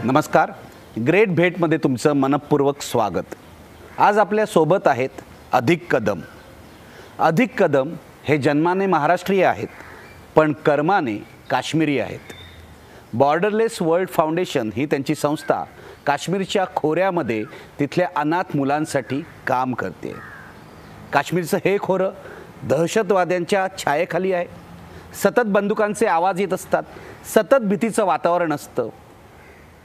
नमस्कार, ग्रेट भेटमध्ये तुमचं मनपूर्वक स्वागत। आज आपल्या सोबत आहेत अधिक कदम। अधिक कदम हे जन्माने महाराष्ट्रीय आहेत, पण कर्माने काश्मीरी आहेत। बॉर्डरलेस वर्ल्ड फाउंडेशन ही त्यांची संस्था काश्मीरच्या खोऱ्यामध्ये तिथल्या अनाथ मुलांसाठी काम करते। काश्मीरचं हे खोरं दहशतवाद्यांच्या छायेखाली आहे। सतत बंदुकांचे आवाज येत असतात, सतत भीतीचं वातावरण असतं।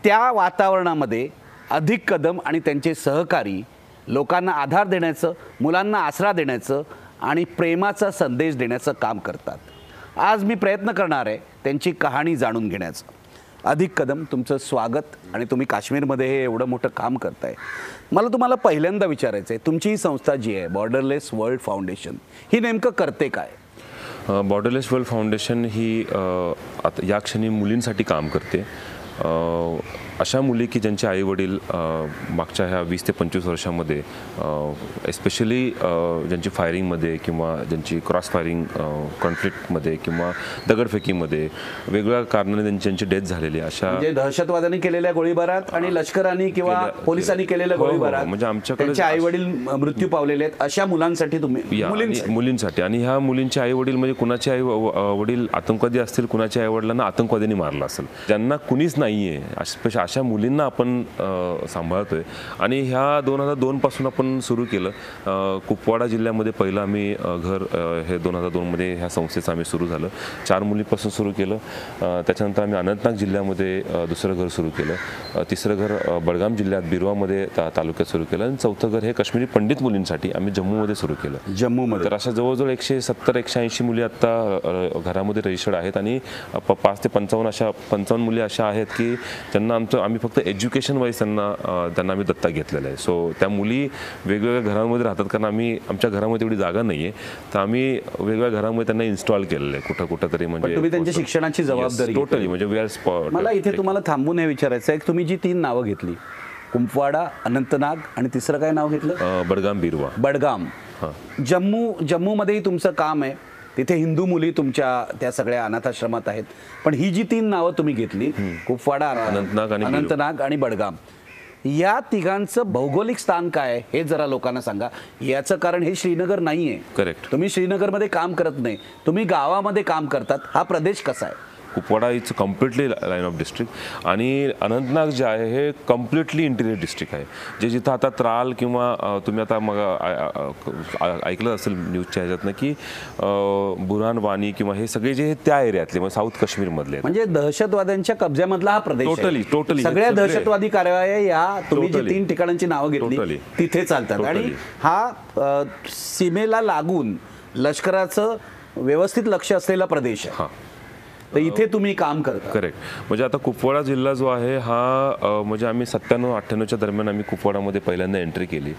त्या वातावरणामध्ये अधिक कदम आणि त्यांचे सहकारी लोकांना आधार देण्याचं, मुलांना आसरा देण्याचं आणि प्रेमाचा संदेश देण्याचं काम करतात। आज मी प्रयत्न करणार आहे त्यांची कहाणी जाणून घेण्याचं। अधिक कदम, तुमचं स्वागत आणि तुम्ही काश्मीरमध्ये हे एवढं मोठं काम करताय। मला तुम्हाला पहिल्यांदा विचारायचं आहे, तुमची ही संस्था जी आहे बॉर्डरलेस वर्ल्ड फाउंडेशन ही नेमकं करते काय? बॉर्डरलेस वर्ल्ड फाउंडेशन ही आता या क्षणी मुलींसाठी काम करते। अशा मुली की ज्यांचे आईवडील मागच्या ह्या 20 ते 25 वर्षामध्ये एस्पेशली ज्यांची फायरिंगमध्ये किंवा ज्यांची क्रॉस फायरिंग कॉन्फ्लिक्टमध्ये किंवा दगडफेकीमध्ये वेगवेगळ्या कारणाने ज्यांची डेथ झालेली अशा, म्हणजे दहशतवाद्यांनी केलेल्या गोळीबारात आणि लष्करांनी किंवा पोलिसांनी केलेल्या गोळीबारात म्हणजे आमच्याकडे त्यांचे आईवडील मृत्यू पावलेले आहेत अशा मुलांसाठी तुम्ही मुलींसाठी, आणि ह्या मुलींचे आईवडील म्हणजे कुणाचे आई वडील आतंकवादी असतील, कुणाच्या आईवडिलांना आतंकवाद्यांनी मारलं असेल, ज्यांना कुणीच नाही आहे अशा मुलींना आपण सांभाळतोय। आणि ह्या 2002 पासून आपण सुरू केलं। कुपवाडा जिल्ह्यामध्ये पहिलं आम्ही घर हे 2002 मध्ये ह्या संस्थेचं आम्ही सुरू झालं। 4 मुलींपासून सुरू केलं। त्याच्यानंतर आम्ही अनंतनाग जिल्ह्यामध्ये दुसरं घर सुरू केलं। तिसरं घर बडगाम जिल्ह्यात बिरवामध्ये तालुक्यात सुरू केलं। आणि चौथं घर हे काश्मीरी पंडित मुलींसाठी आम्ही जम्मूमध्ये सुरू केलं। जम्मूमध्ये तर अशा जवळजवळ 170-180 मुली आत्ता घरामध्ये रजिस्टर्ड आहेत। आणि 5 ते 55 मुली अशा आहेत की ज्यांना आम्ही फक्त एज्युकेशन वाईज त्यांना आम्ही दत्तक घेतलेलं आहे। सो त्या मुली वेगवेगळ्या घरांमध्ये राहतात, कारण आमच्या घरामध्ये एवढी जागा नाही आहे, तर आम्ही वेगवेगळ्या घरामध्ये त्यांना इन्स्टॉल केलेलं आहे कुठं तरी। म्हणजे तुम्ही त्यांच्या शिक्षणाची जबाबदारी टोटली म्हणजे वी आर स्पॉट। मला इथे तुम्हाला थांबून हे विचारायचं आहे, तुम्ही जी 3 नावं घेतली, कुपवाडा, अनंतनाग आणि तिसरं काय नाव घेतलं? बडगाम बिरवा। बडगाम। जम्मूमध्येही तुमचं काम आहे, तिथे हिंदू मुली तुमच्या त्या सगळ्या अनाथाश्रमात आहेत। पण ही जी 3 नावं तुम्ही घेतली, कुपवाडा, अनंतनाग आणि बडगाम, या तिघांचं भौगोलिक स्थान काय आहे हे जरा लोकांना सांगा। याचं कारण हे श्रीनगर नाहीये। करेक्ट। तुम्ही श्रीनगरमध्ये काम करत नाही, तुम्ही गावामध्ये काम करतात। हा प्रदेश कसा आहे? Kupwara is completely line of district आणि अनंतनाग जे आहे हे कम्प्लिटली इंटिरियर डिस्ट्रिक्ट आहे, जे जिथं आता त्राल किंवा तुम्ही आता मग ऐकलं असेल न्यूजच्या ह्याच्यातनं की बुरहान वानी किंवा हे सगळे जे त्या एरियातले म्हणजे साऊथ काश्मीरमधले, म्हणजे दहशतवाद्यांच्या कब्जामधला हा प्रदेश टोटली सगळ्या दहशतवादी कारवाया या तुम्ही जी 3 ठिकाणांची नावं घेतली तिथे चालतात। आणि हा सीमेला लागून लष्कराचं व्यवस्थित लक्ष असलेला प्रदेश आहे, तर इथे तुम्ही काम करता। करेक्ट। म्हणजे आता कुपवाडा जिल्हा जो आहे हा म्हणजे आम्ही 97-98च्या दरम्यान आम्ही कुपवाडामध्ये पहिल्यांदा एंट्री केली।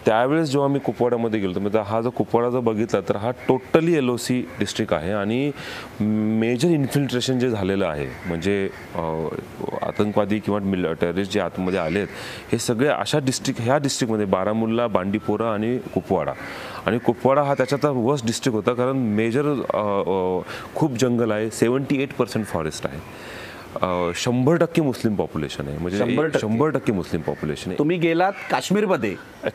त्यावेळेस जेव्हा आम्ही कुपवाडामध्ये गेलो तर हा जो कुपवाडा जर बघितला तर हा टोटली LOC डिस्ट्रिक्ट आहे। आणि मेजर इन्फिल्ट्रेशन जे झालेलं आहे, म्हणजे आतंकवादी किंवा टेररिस्ट जे आतमध्ये आलेत हे सगळे अशा ह्या डिस्ट्रिक्टमध्ये बारामुल्ला, बांडीपोरा आणि कुपवाडा। आणि कुपवाडा हा त्याच्यात वर्स्ट डिस्ट्रिक्ट होता, कारण मेजर खूप जंगल आहे, 78% फॉरेस्ट आहे, 100% मुस्लिम पॉप्युलेशन आहे, म्हणजे 100% मुस्लिम पॉप्युलेशन आहे। तुम्ही गेलात काश्मीरमध्ये,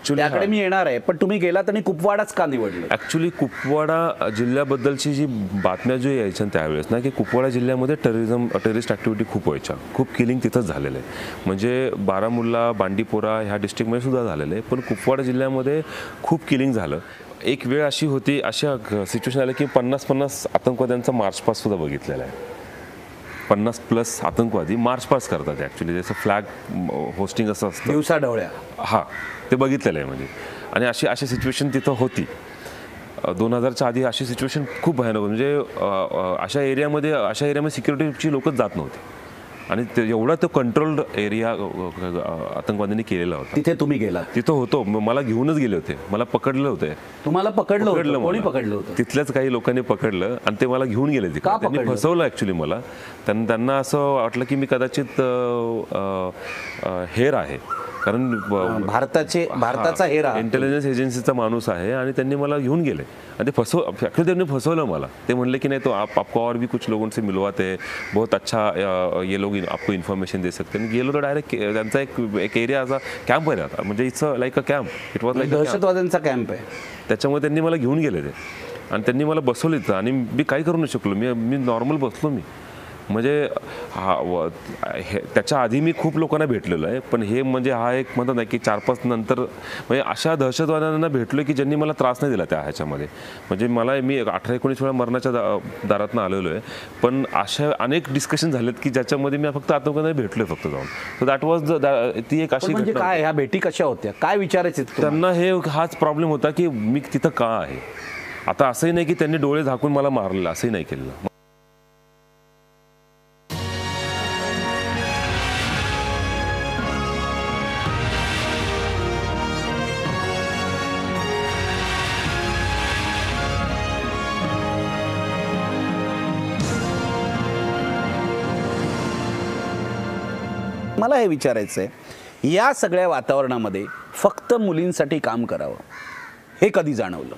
त्याकडे मी येणार आहे, पण तुम्ही गेलात आणि कुपवाडाच का निवडलं? ॲक्च्युली कुपवाडा जिल्ह्याबद्दलची जी बातम्या जो यायच्या त्यावेळेस ना, की कुपवाडा जिल्ह्यामध्ये टेररिस्ट ॲक्टिव्हिटी खूप व्हायच्या, खूप किलिंग तिथंच झालेलं आहे। म्हणजे बारामुल्ला, बांडीपोरा ह्या डिस्ट्रिक्टमध्ये सुद्धा झालेलं आहे, पण कुपवाडा जिल्ह्यामध्ये खूप किलिंग झालं। एक वेळ अशी होती, अशा सिच्युएशन आलं की 50-50 आतंकवाद्यांचा मार्च पास्ट सुद्धा बघितलेला आहे। 50+ आतंकवादी मार्च पास्ट करतात ॲक्च्युली, जसं फ्लॅग होस्टिंग असं असतं दिवसा ढवळ्या, हां ते बघितलेलं आहे म्हणजे। आणि अशी सिच्युएशन तिथं होती 2000च्या आधी। अशी सिच्युएशन खूप भयानक होती, म्हणजे अशा एरियामध्ये सिक्युरिटीची लोकच जात नव्हती। आणि एवढा तो कंट्रोल्ड एरिया आतंकवाद्यांनी केलेला होता। तिथे तुम्ही गेलात? तिथं होतो, मला घेऊनच गेले होते, मला पकडलं होते। तुम्हाला पकडलं? कोणी पकडलं होतं? तिथल्याच काही लोकांनी पकडलं आणि ते मला घेऊन गेले तिकडे। त्यांनी फसवलं ॲक्च्युली मला। त्यांना असं वाटलं की मी कदाचित हेर आहे, कारण भारताचा हेरा इंटेलिजन्स एजन्सीचा माणूस आहे आणि त्यांनी मला घेऊन गेले आणि ते ॲक्च्युली त्यांनी फसवलं मला. ते म्हणले की नाही तो आपको और भी कुछ लोगों से मिलवाते हैं, बहुत अच्छा ये लोग आपको इन्फॉर्मेशन दे सकते हैं. गेलो तर डायरेक्ट त्यांचा एक एरिया असा कॅम्प आहे आता, म्हणजे it's like a camp. It was like दहशतवाद्यांचा कॅम्प आहे. त्याच्यामुळे त्यांनी मला घेऊन गेले ते आणि त्यांनी मला बसवलं इथं आणि मी काही करू नाही शकलो. मी नॉर्मल बसलो. म्हणजे त्याच्या आधी मी खूप लोकांना भेटलेलो आहे, पण हे म्हणजे हा एक म्हणतात ना की 4-5 नंतर म्हणजे अशा दहशतवाद्यांना भेटलो की ज्यांनी मला त्रास नाही दिला त्या ह्याच्यामध्ये. म्हणजे मी 18-19 वेळा मरणाच्या दारातनं आलेलो आहे, पण अशा अनेक डिस्कशन झालेत की ज्याच्यामध्ये मी फक्त आत्महत्या भेटलोय फक्त जाऊन. सो दॅट वॉज ती एक अशी म्हणजे काय ह्या भेटी कशा होत्या, काय विचारायचे त्यांना? हाच प्रॉब्लेम होता की मी तिथं का आहे. आता असंही नाही की त्यांनी डोळे झाकून मला मारलेलं, असंही नाही केलेलं. मला हे विचारायचं आहे, या सगळ्या वातावरणामध्ये फक्त मुलींसाठी काम करावं हे कधी जाणवलं?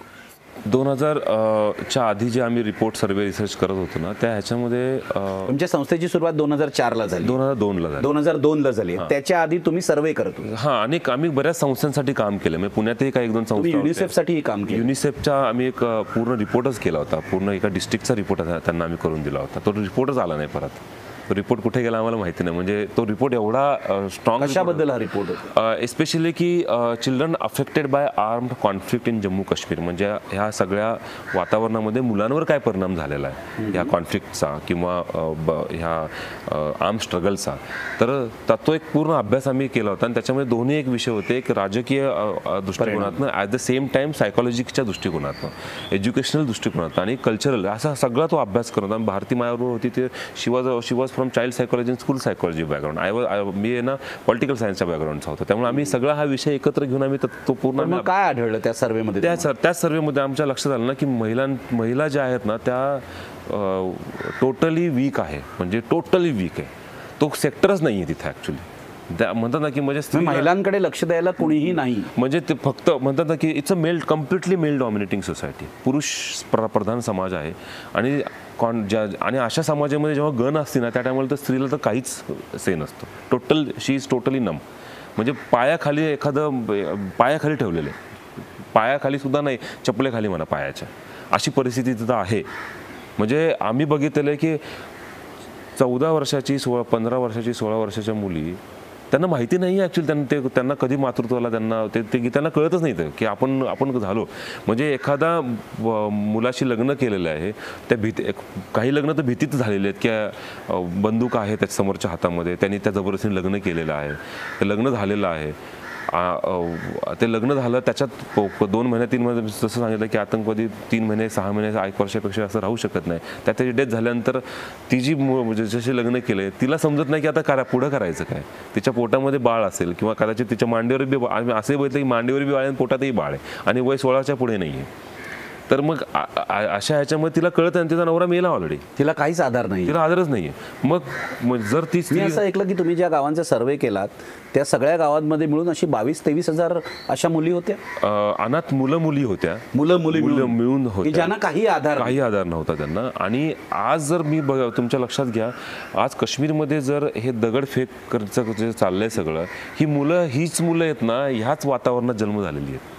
2000च्या आधी जे आम्ही रिपोर्ट सर्वे रिसर्च करत होतो ना, त्या ह्याच्यामध्ये तुमच्या संस्थेची सुरुवात 2004ला झाली. 2002ला झाली. 2002ला झाली. त्याच्या आधी तुम्ही सर्वे करत होते? हां, आणि आम्ही बऱ्याच संस्थांसाठी काम केलं. म्हणजे पुण्यातही काही 1-2 संस्था. युनिसेफसाठी काम केलं? युनिसेफचा आम्ही एक पूर्ण रिपोर्टच केला होता. पूर्ण एका डिस्ट्रिक्टचा रिपोर्ट त्यांना आम्ही करून दिला होता. तो रिपोर्टच आला नाही परत. तो रिपोर्ट कुठे गेला आम्हाला माहिती नाही. म्हणजे तो रिपोर्ट एवढा स्ट्रॉंग. कशाबद्दल हा रिपोर्ट? एस्पेशली की children affected by armed conflict in Jammu Kashmir. म्हणजे ह्या सगळ्या वातावरणामध्ये मुलांवर काय परिणाम झालेला आहे ह्या कॉन्फ्लिक्टचा किंवा ह्या आर्म स्ट्रगलचा. तर तो एक पूर्ण अभ्यास आम्ही केला होता आणि त्याच्यामध्ये दोन्ही एक विषय होते. एक राजकीय दृष्टिकोनातनं, ॲट द सेम टाइम सायकॉलॉजिकच्या दृष्टिकोनातनं, एज्युकेशनल दृष्टिकोनातनं आणि कल्चरल, असा सगळा तो अभ्यास करत होता. भारती मायाबरोबर होती. ते she was from child psychology and school psychology background. मी आहे ना पॉलिटिकल सायन्सच्या बॅकग्राऊंडचा होता. त्यामुळे आम्ही सगळा हा विषय एकत्र घेऊन आम्ही तो पूर्ण. काय आढळलं त्या सर्वेमध्ये? त्या सर्वेमध्ये आमच्या लक्षात आलं ना की महिला ज्या आहेत ना त्या टोटली वीक आहे. म्हणजे टोटली वीक आहे. तो सेक्टरच नाही आहे तिथे ॲक्च्युली. म्हणतात ना की म्हणजे महिलांकडे लक्ष द्यायला कोणीही नाही. म्हणजे ते फक्त म्हणतात ना की it's a completely male dominating society. पुरुष प्रधान समाज आहे आणि आणि अशा समाजामध्ये जेव्हा गण असते ना त्या टायमाला तर स्त्रीला तर काहीच से नसतं. शी इज टोटली नम. म्हणजे पायाखाली ठेवलेलं आहे. पायाखाली सुद्धा नाही, चपलेखाली म्हणा पायाच्या, अशी परिस्थिती तिथं आहे. म्हणजे आम्ही बघितलेलं आहे की 14 वर्षाची 15 वर्षाची 16 वर्षाच्या मुली, त्यांना माहिती नाही ॲक्च्युली. त्यांना कधी मातृत्वाला त्यांना कळतच नाही की आपण झालो. म्हणजे एखादा मुलाशी लग्न केलेलं आहे, त्या काही लग्न तर भीतीत झालेले आहेत की बंदूक आहे त्याच्या समोरच्या हातामध्ये, त्यांनी त्या जबरदस्तीने लग्न केलेलं आहे, ते लग्न झालेलं आहे. ते लग्न झालं त्याच्यात 2 महिने 3 महिने जसं सांगितलं की आतंकवादी 3 महिने 6 महिने 1 वर्षापेक्षा असं राहू शकत नाही. त्याची डेथ झाल्यानंतर ती जी जसे लग्न केले तिला समजत नाही की आता पुढं करायचं काय. तिच्या पोटामध्ये बाळ असेल किंवा कदाचित तिच्या मांडीवर बी, आम्ही असंही बघितलं की मांडीवर बी बाळ आहे, पोटातही बाळ आहे आणि वय 16च्या पुढे नाही आहे. तर मग अशा ह्याच्यामध्ये तिला कळत नाही तिचा नवरा मेला ऑलरेडी, तिला काहीच आधार नाही, तिला आधारच नाहीये. मग जर ती मी असं ऐकलं की तुम्ही ज्या गावांचा सर्वे केलात त्या सगळ्या गावांमध्ये मिळून अशी 22-23 हजार अशा मुली होत्या, अनाथ मुली होत्या, मुलं मिळून होत्या, ज्यांना काही आधार नव्हता त्यांना. आणि आज जर मी तुमच्या लक्षात घ्या, आज काश्मीरमध्ये जर हे दगडफेक जे चाललंय सगळं, हीच मुलं आहेत ना, ह्याच वातावरणात जन्म झालेली आहेत.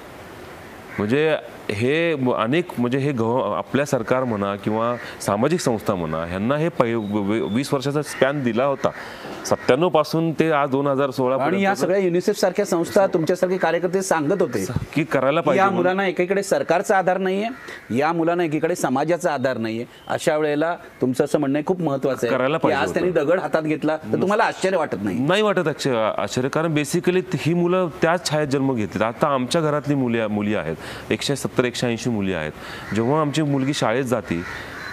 म्हणजे हे अनेक म्हणजे हे आपल्या सरकार म्हणा किंवा सामाजिक संस्था म्हणा ह्यांना हे 20 वर्षाचा स्पॅन दिला होता 97 पासून ते आज 2016. आणि या सगळ्या युनिसेफ सारख्या संस्था तुमच्यासारखे कार्यकर्ते सांगत होते की करायला पाहिजे. या मुलांना एकीकडे सरकारचा आधार नाहीये, या मुलांना एकीकडे समाजाचा आधार नाहीये. अशा वेळेला तुमचं असं म्हणणं खूप महत्वाचं आहे करायला पाहिजे. आज त्यांनी दगड हातात घेतला तर तुम्हाला आश्चर्य वाटत नाही वाटत आश्चर्य, कारण बेसिकली ही मुलं त्याच छायेत जन्म घेतली. आता आमच्या घरातली मुली आहेत 170-180 मुली आहेत. जेव्हा आमची मुलगी शाळेत जाते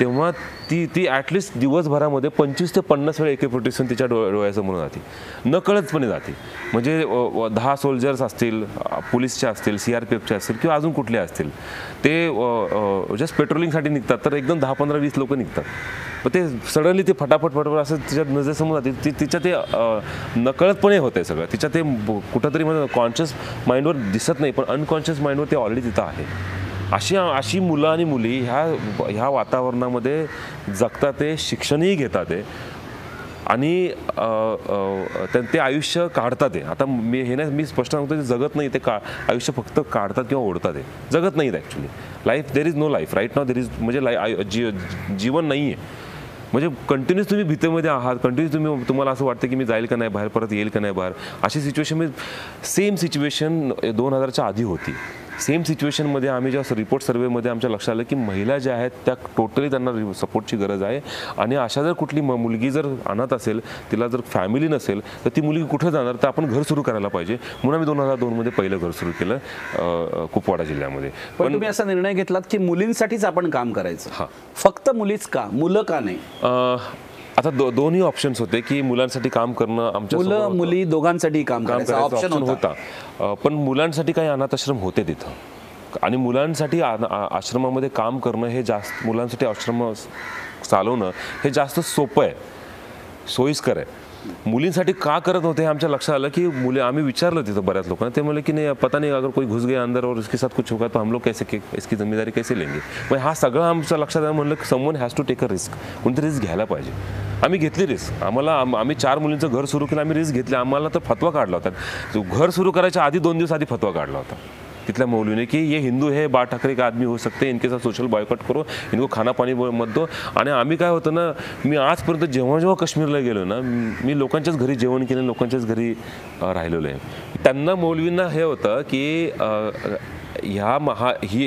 तेव्हा ती ॲटलिस्ट दिवसभरामध्ये 25 ते 50 वेळा AK-47 तिच्या डोळ्यासमोर जाते, नकळतपणे जाते. म्हणजे 10 सोल्जर्स असतील, पोलीसचे असतील, CRPFचे असतील किंवा अजून कुठले असतील, ते जस्ट पेट्रोलिंगसाठी निघतात, तर एकदम 10, 15, 20 लोक निघतात. पण ते सडनली ते फटाफट असं तिच्या नजरेसमोर जाते. तिच्या ते नकळतपणे होत आहे सगळं. तिच्या ते कुठंतरी म्हणजे कॉन्शियस माइंडवर दिसत नाही, पण अनकॉन्शियस माइंडवर ते ऑलरेडी तिथं आहे. अशी मुलं आणि मुली ह्या वातावरणामध्ये जगतात, ते शिक्षणही घेतात आहे आणि ते आयुष्य काढतात आहे. आता मी स्पष्ट सांगतो, ते जगत नाही, ते आयुष्य फक्त काढतात किंवा ओढतात आहे, जगत नाहीत actually. Life, there is no life right now, there is म्हणजे जीवन नाही आहे. म्हणजे कंटिन्यूस तुम्ही भीतीमध्ये आहात, कंटिन्यूस तुम्हाला असं वाटतं की मी जाईल का नाही बाहेर, परत येईल का नाही बाहेर. अशी सिच्युएशन म्हणजे सेम सिच्युएशन 2000च्या आधी होती. सेम सिच्युएशनमध्ये आम्ही जेव्हा रिपोर्ट सर्वेमध्ये आमच्या लक्षात आलं की महिला ज्या आहेत त्या टोटली त्यांना सपोर्टची गरज आहे. आणि अशा जर कुठली मुलगी जर अनाथ असेल, तिला जर फॅमिली नसेल, तर ती मुलगी कुठं जाणार, तर आपण घर सुरू करायला पाहिजे. म्हणून आम्ही 2002मध्ये पहिलं घर सुरू केलं कुपवाडा जिल्ह्यामध्ये. पण तुम्ही असा निर्णय घेतलात की मुलींसाठीच आपण काम करायचं. हां, फक्त मुलीच का, मुलं का नाही? आता दोन्ही ऑप्शन्स होते की मुलांसाठी काम करणं आमच्या मुलं मुली दोघांसाठी काम करायचं ऑप्शन होता. पण मुलांसाठी काही अनाथाश्रम होते तिथं, आणि मुलांसाठी आश्रमामध्ये काम करणं हे जास्त, मुलांसाठी आश्रम चालवणं हे जास्त सोपं आहे, सोयीस्कर आहे. मुलींसाठी का करत होते हे आमच्या लक्षात आलं की आम्ही विचारलं तिथं बऱ्याच लोकांना, ते म्हणले की नाही पता नहीं, अगर कोई घुस गया अंदर और उसके साथ कुछ होगा तो हम लोग कैसे इसकी जिम्मेदारी कैसे लेंगे. मग हा सगळं आमच्या लक्षात आलं. म्हणलं की someone has to take a risk, कोणतरी रिस्क घ्यायला पाहिजे. आम्ही घेतली रिस्क. आम्ही 4 मुलींचं घर सुरू केलं, आम्ही रिस्क घेतली. आम्हाला तर फतवा काढला होता, घर सुरू करायच्या आधी 2 दिवस आधी फतवा काढला होता तिथल्या मौलवीने की ये हिंदू है, बाळ ठाकरे का आदमी हो सकते, इनके साथ सोशल बॉयकॉट करो, इनको खाना पाणी मत दो. आणि आम्ही काय होतं ना, मी आजपर्यंत जेव्हा काश्मीरला गेलो ना, मी लोकांच्याच घरी जेवण केलं, लोकांच्याच घरी राहिलेलो आहे. त्यांना मौलवींना हे होतं की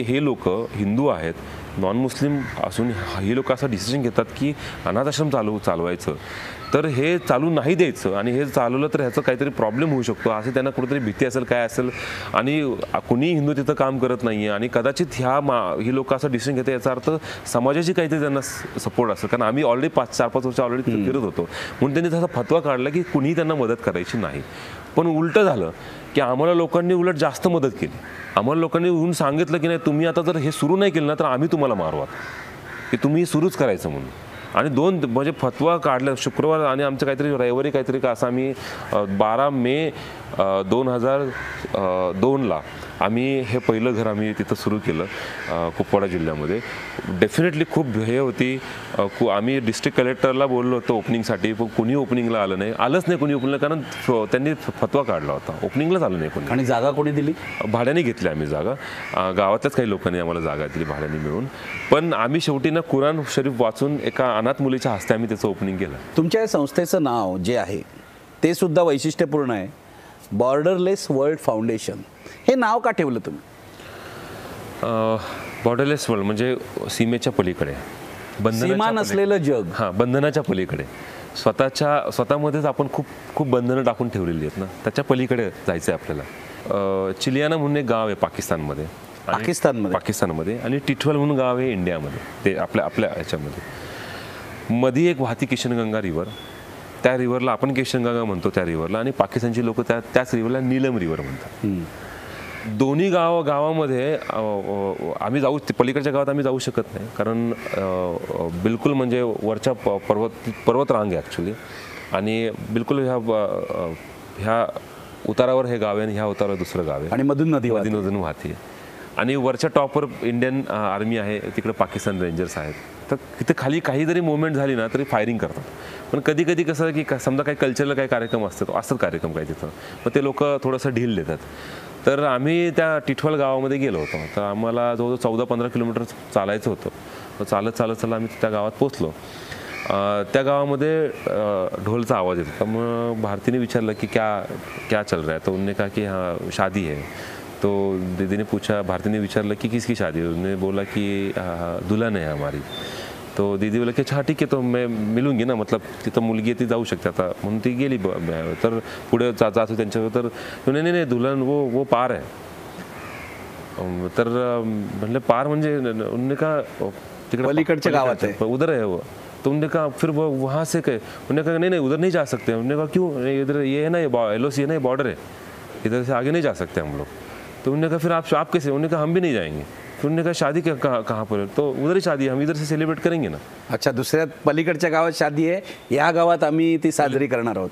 हे लोक हिंदू आहेत, नॉन मुस्लिम असून ही लोक असं डिसिजन घेतात की अनाथाश्रम चालवायचं, तर हे चालू नाही द्यायचं, आणि हे चालवलं तर ह्याचं काहीतरी प्रॉब्लेम होऊ शकतो असं त्यांना कुठेतरी भीती असेल, काय असेल. आणि कुणी हिंदू तिथं काम करत नाही आहे, आणि कदाचित ही लोक असं डिसिजन घेतात याचा अर्थ समाजाची काहीतरी त्यांना सपोर्ट असेल. कारण आम्ही ऑलरेडी 4-5 वर्ष ऑलरेडी फिरत होतो, म्हणून त्यांनी तसा फतवा काढला की कुणीही त्यांना मदत करायची नाही. पण उलटं झालं की आम्हाला लोकांनी उलट जास्त मदत केली. आम्हाला लोकांनी येऊन सांगितलं की नाही, तुम्ही आता जर हे सुरू नाही केलं ना तर आम्ही तुम्हाला मारवात, की तुम्ही सुरूच करायचं म्हणून. आणि 2 म्हणजे फतवा काढला शुक्रवार, आणि आमचं काहीतरी रविवारी काहीतरी का असं आम्ही 12 मे 2002ला आम्ही हे पहिलं घर आम्ही तिथं सुरू केलं कुपवाडा जिल्ह्यामध्ये. डेफिनेटली खूप हे होती. आम्ही डिस्ट्रिक्ट कलेक्टरला बोललो होतो ओपनिंगसाठी, पण कुणी ओपनिंगला आलं नाही कुणी ओपनिंगला, कारण त्यांनी फतवा काढला होता, ओपनिंगलाच आलं नाही कोणी. आणि जागा कोणी दिली? भाड्याने घेतली आम्ही जागा, गावातल्याच काही लोकांनी आम्हाला जागा दिली भाड्याने मिळून. पण आम्ही शेवटी ना कुराण शरीफ वाचून एका अनाथ मुलीच्या हस्ते आम्ही त्याचं ओपनिंग केलं. तुमच्या संस्थेचं नाव जे आहे ते सुद्धा वैशिष्ट्यपूर्ण आहे, बॉर्डरलेस वर्ल्ड फाउंडेशन. हे नाव का ठेवलं तुम्ही? बॉर्डरलेस वर्ल्ड म्हणजे सीमेच्या पलीकडे, सीमा नसलेलं जग. हां, बंधनाच्या पलीकडे. स्वतःमध्येच आपण खूप बंधनं टाकून ठेवलेली आहेत ना, त्याच्या पलीकडे जायचं आहे आपल्याला. चिलियाना म्हणून एक गाव आहे पाकिस्तानमध्ये, आणि टिठवल म्हणून गाव आहे इंडियामध्ये, ते आपल्या ह्याच्यामध्ये. मध्ये एक वाहती किशनगंगा रिव्हर, त्या रिव्हरला आपण किशनगंगा म्हणतो त्या रिव्हरला, आणि पाकिस्तानची लोक त्याच रिव्हरला नीलम रिव्हर म्हणतात. दोन्ही गावामध्ये आम्ही पलीकडच्या गावात आम्ही जाऊ शकत नाही, कारण बिलकुल म्हणजे वरच्या पर्वत रांग आहे ॲक्च्युली, आणि बिलकुल ह्या उतारावर हे गाव आहे आणि ह्या उतारावर दुसरं गाव आहे, आणि मधून नदी वाहते. आणि वरच्या टॉपवर इंडियन आर्मी आहे, तिकडे पाकिस्तान रेंजर्स आहेत. तर तिथे खाली काही जरी मुवमेंट झाली ना तरी फायरिंग करतात. पण कधी कधी कसं की समजा काही कल्चरला काही कार्यक्रम असतात कार्यक्रम काही तिथं, मग ते लोक थोडंसं ढील देतात. तर आम्ही त्या टिठवल गावामध्ये गेलो होतो, तर आम्हाला जवळजवळ 14-15 किलोमीटर चालायचं होतं. चालत आम्ही त्या गावात पोचलो. त्या गावामध्ये ढोलचा आवाज येतो. मग भारतीने विचारलं की क्या चल रहा है, तो उन्होंने कहा कि हाँ शादी है. तो दीदी ने पूछा, भारती ने विचारलं की किसकी शादी है, उन्होंने बोला कि दुल्हन है हमारी. तो दीदी बोला की अच्छा ठीक आहे, तो मैं मिळूंगी ना, मतलब तिथं मुलगी ती जाऊ शकते आता, म्हणून ती गेली. तर पुढे जात होती त्यांच्यावर, तर नाही दुल्हन वो पार आहे. तर म्हणलं पार म्हणजे, उन्होंने कहा तिकडे पलीकडच्या गावात है। उधर है वो। तो उन्होंने कहा फिर वो वहाँ से गए, उन्होंने कहा नहीं नहीं उधर नहीं जा सकते। उन्होंने कहा क्यों, नहीं इधर ये है ना, ये LOC है ना, ये बॉर्डर है, इधर से आगे नहीं जा सकते हम लोग। तो उन्होंने कहा फिर आप कैसे, उन्होंने कहा हम भी नहीं जाएंगे। फिर उन्होंने कहा शादी कहाँ पर है, तो उधर ही शादी है, हम इधर से सेलिब्रेट करेंगे ना। अच्छा, दुसऱ्या पलीकडच्या गावात शादी आहे, या गावात आम्ही ती साजरी करणार आहोत।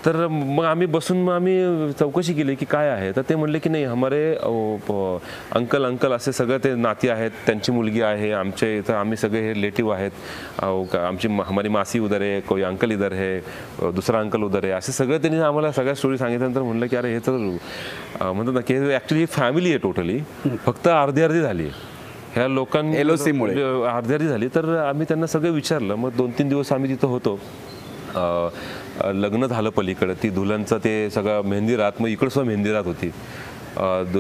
तर मग आम्ही बसून मग आम्ही चौकशी केली की काय आहे, तर ते म्हणले की नाही हमारे अंकल असे सगळे ते नाती आहेत, त्यांची मुलगी आहे, आमचे इथं आम्ही सगळे हे रिलेटिव्ह आहेत, हमारी मासी उधर आहे, कोई अंकल इधर आहे, दुसरा अंकल उधर आहे, असे सगळे त्यांनी आम्हाला सगळ्या स्टोरी सांगितल्यानंतर म्हणलं की अरे हे तर म्हणतात ना की ॲक्च्युली फॅमिली आहे टोटली, फक्त अर्धी झाली ह्या लोकांनी LOC मुळे अर्धी झाली। तर आम्ही त्यांना सगळं विचारलं, मग 2-3 दिवस आम्ही तिथं होतो। लग्न झालं पलीकडे, ती दुल्हनचं ते सगळं मेहंदी रात, मग इकडं सुद्धा मेहंदी रात होती।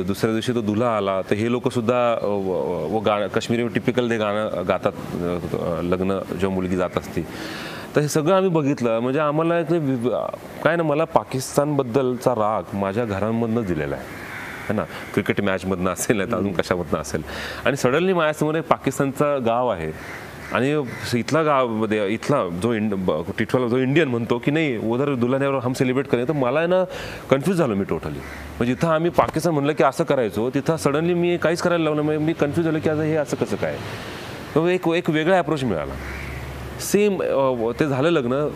दुसऱ्या दिवशी तो दुल्हा आला, तर हे लोक सुद्धा वो गाणं काश्मीरी टिपिकल ते गाणं गातात लग्न जेव्हा मुलगी जात असती। तर हे सगळं आम्ही बघितलं, म्हणजे आम्हाला एक काय ना, मला पाकिस्तानबद्दलचा राग माझ्या घरांमधनंच दिलेला आहे ना, क्रिकेट मॅचमधनं असेल नाही तर अजून कशामधनं असेल। आणि सडनली माझ्यासमोर एक पाकिस्तानचं गाव आहे आणि इथला गावमध्ये इथला जो टिटवाला जो इंडियन म्हणतो की नाही उधर दुल्हनियावर हम सेलिब्रेट करें, तर मला आहे ना कन्फ्यूज झालो मी टोटली। म्हणजे इथं आम्ही पाकिस्तान म्हणलं की असं करायचो, तिथं सडनली मी काहीच करायला लावलं, म्हणजे मी कन्फ्यूज झालो की आता हे असं कसं काय। तर एक वेगळा अप्रोच मिळाला। सेम ते झालं लग्न,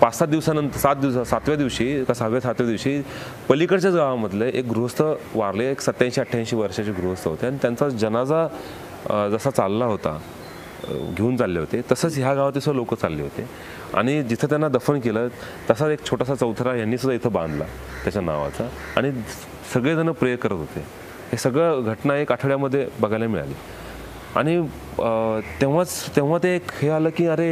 5-7 दिवसानंतर 7व्या दिवशी का 6व्या-7व्या दिवशी पलीकडच्याच गावामधले एक गृहस्थ वारले, एक 87-88 वर्षाचे गृहस्थ होते, आणि त्यांचा जनाजा जसा चालला होता, घेऊन चालले होते, तसंच ह्या गावातील सुद्धा लोक चालले होते। आणि जिथं त्यांना दफन केलं तसा एक छोटासा चौथरा यांनी सुद्धा इथं बांधला त्याच्या नावाचा, आणि सगळेजण प्रे करत होते। हे सगळं घटना एक आठवड्यामध्ये बघायला मिळाली। आणि तेव्हा ते एक हे आलं की अरे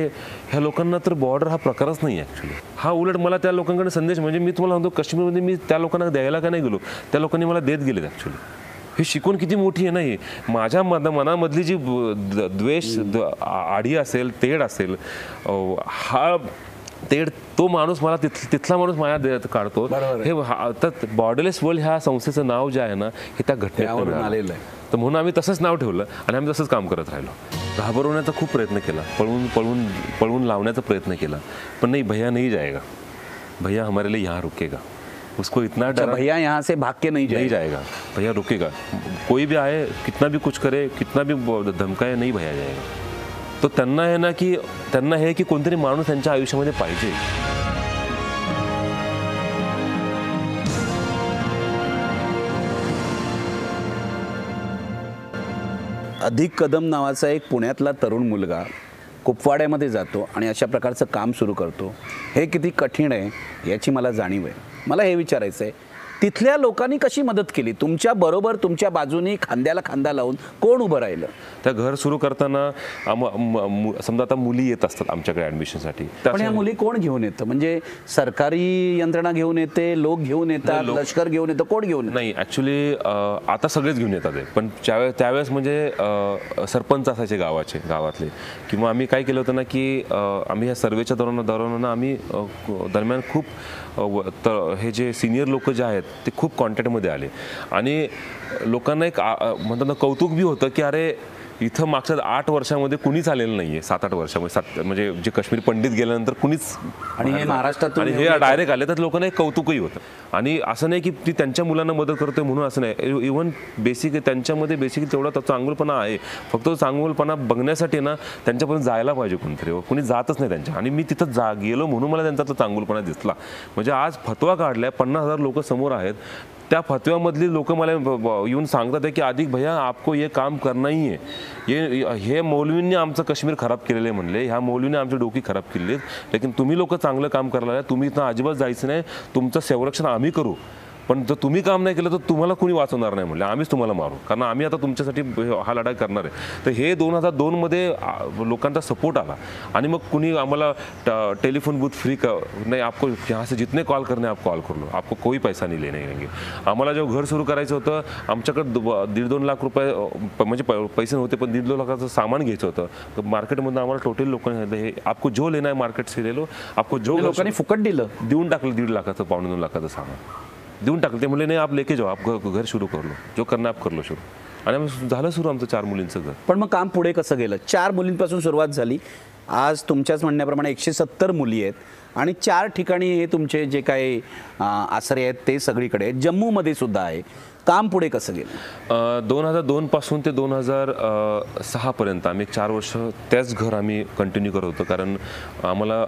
ह्या लोकांना तर बॉर्डर हा प्रकारच नाही ॲक्च्युली। हा उलट मला त्या लोकांकडे संदेश, म्हणजे मी तुम्हाला सांगतो काश्मीरमध्ये मी त्या लोकांना द्यायला का नाही गेलो, त्या लोकांनी मला देत गेलेत ॲक्च्युली। ही शिकवण किती मोठी आहे नाही, माझ्या मनामधली जी द्वेष आडी असेल, तेढ असेल, हा तेढ तो माणूस मला तिथला माणूस माझ्या काढतो। हे तर बॉर्डरलेस वर्ल्ड ह्या संस्थेचं नाव जे आहे ना, हे त्या घटनेवरून आलेलं आहे। तर म्हणून आम्ही तसंच नाव ठेवलं आणि आम्ही तसंच काम करत राहिलो। घाबरवण्याचा खूप प्रयत्न केला, पळवून लावण्याचा प्रयत्न केला, पण नाही, भैया नहीं जाएगा, भैया हमारे लिए यहाँ रुकेगा, उसको इतना डर, भैया यहाँ से भाग के नहीं जाएगा, भैया रुकेगा, कोई भी आए, कितना भी कुछ करे, कितना भी धमकाए, नहीं भैया जाएगा। तो त्यांना आहे ना की त्यांना हे की कोणतरी माणूस त्यांच्या आयुष्यामध्ये पाहिजे। अधिक कदम नावाचा एक पुण्यातला तरुण मुलगा कुपवाड्यामध्ये जातो आणि अशा प्रकारचं काम सुरू करतो। हे किती कठीण आहे याची मला जाणीव आहे। मला हे विचारायचं आहे, तिथल्या लोकांनी कशी मदत केली तुमच्या बरोबर, तुमच्या बाजूनी खांद्याला खांदा लावून कोण उभं राहिलं? त्या घर सुरू करताना समजा आता मुली येत असतात आमच्याकडे ॲडमिशनसाठी, पण या मुली कोण घेऊन येतं? म्हणजे सरकारी यंत्रणा घेऊन येते, लोक घेऊन येतात, लष्कर घेऊन येतं, कोण घेऊन? नाही, ॲक्च्युली आता सगळेच घेऊन येतात, पण त्यावेळेस म्हणजे सरपंच असायचे गावातले, किंवा आम्ही काय केलं होतं ना की आम्ही ह्या सर्वेच्या दरम्यान आम्ही दरम्यान खूप हे जे सिनियर लोक जे आहेत ते खूप कॉन्टॅक्टमध्ये आले, आणि लोकांना एक म्हणतात ना कौतुक बी होतं की अरे इथं मागच्या 8 वर्षामध्ये कुणीच आलेलं नाहीये, 7-8 वर्षामध्ये, म्हणजे जे काश्मीरी पंडित गेल्यानंतर कुणीच, आणि हे महाराष्ट्रात आणि हे डायरेक्ट आले, तर लोकांना एक कौतुकही होतं। आणि असं नाही की ती त्यांच्या मुलांना मदत करतोय म्हणून असं नाही, इव्हन बेसिक त्यांच्यामध्ये बेसिकली तेवढा चांगुलपणा आहे, फक्त तो चांगुलपणा बघण्यासाठी ना त्यांच्यापर्यंत जायला पाहिजे कोणतरी, कोणी जातच नाही त्यांच्या, आणि मी तिथं गेलो म्हणून मला त्यांचा चांगुलपणा दिसला। म्हणजे आज फतवा काढलाय, 50,000 लोक समोर आहेत, त्या फतव्यामधली लोक मला येऊन सांगतात की अधिक भैया आपको ये काम करना ही आहे, हे मौलवींनी आमचं काश्मीर खराब केलेलं आहे म्हणले, ह्या मौलवीने आमची डोकी खराब केली आहेत, लेकिन तुम्ही लोक चांगलं काम करायला, तुम्ही इथं अजिबात जायचं नाही, तुमचं संरक्षण आम्ही करू, पण जर तुम्ही काम नाही केलं तर तुम्हाला कोणी वाचवणार नाही म्हणले, आम्हीच तुम्हाला मारू, कारण आम्ही आता तुमच्यासाठी हा लढाई करणार आहे। तर हे 2002मध्ये लोकांचा सपोर्ट आला, आणि मग कुणी आम्हाला टेलिफोन बूथ फ्री नाही, आपको यहाँ से जितने कॉल करणे आप कॉल कर लो, आपको कोई पैसा नाही लेणे येंगे। आम्हाला जेव्हा घर सुरू करायचं होतं, आमच्याकडे 1.5-2 लाख रुपये म्हणजे पैसे नव्हते, पण 1.5-2 लाखाचं सामान घ्यायचं होतं, तर मार्केटमधून आम्हाला टोटल लोकांनी हे आपको जो लेना आहे मार्केट से ले लो, आपको जो, लोकांनी फुकट दिलं, देऊन टाकलं 1.5 लाखाचं 2.5 लाखाचं सामान देऊन टाकलं। ते म्हणले नाही आप लेके जाओ, आप घर शुरू कर लो, जो करना आप कर लो शुरू। आणि आम्ही झालं सुरू आमचं 4 मुलींचं घर. पण मग काम पुढे कसं गेलं? 4 मुलींपासून सुरुवात झाली, आज तुमच्याच म्हणण्याप्रमाणे 170 मुली आहेत आणि 4 ठिकाणी हे तुमचे जे काही आसरे आहेत ते सगळीकडे आहेत. जम्मूमध्ये सुद्धा आहे. काम पुढे कसं गेलं? 2002 पासून ते 2006 पर्यंत आम्ही 4 वर्ष त्याच घर आम्ही कंटिन्यू करत होतो, कारण आम्हाला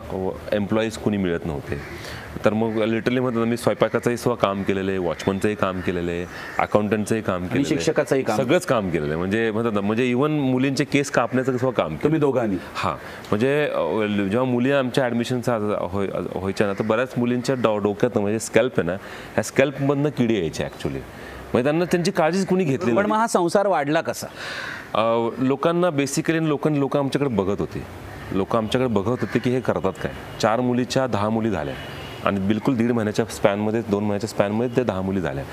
एम्प्लॉईज कोणी मिळत नव्हते. तर मग लिटरली म्हणतात मी स्वयंपाकाचंही सुद्धा काम केलेलं आहे, वॉचमनचंही काम केलेलं आहे, अकाउंटंटचंही काम केलेलं आहे, शिक्षकाचंही काम, सगळंच काम केलेलं आहे. म्हणजे म्हणतात ना, म्हणजे इव्हन मुलींचे केस कापण्याचं सुद्धा काम केलं. तुम्ही दोघांनी? हां, म्हणजे जेव्हा मुली आमच्या ॲडमिशनचा व्हायच्या ना, तर बऱ्याच मुलींच्या डोक्यात म्हणजे स्कॅल्प आहे ना, ह्या स्कॅल्पमधनं किडे यायचे ॲक्च्युली. म्हणजे त्यांना त्यांची काळजीच कोणी घेतली. पण मग हा संसार वाढला कसा? लोकांना बेसिकली लोक आमच्याकडे बघत होते. लोक आमच्याकडे बघत होते की हे करतात काय. 4 मुलीच्या 10 मुली झाल्या आणि बिलकुल 1.5 महिन्याच्या स्पॅनमध्ये, 2 महिन्याच्या स्पॅनमध्ये त्या 10 मुली झाल्या.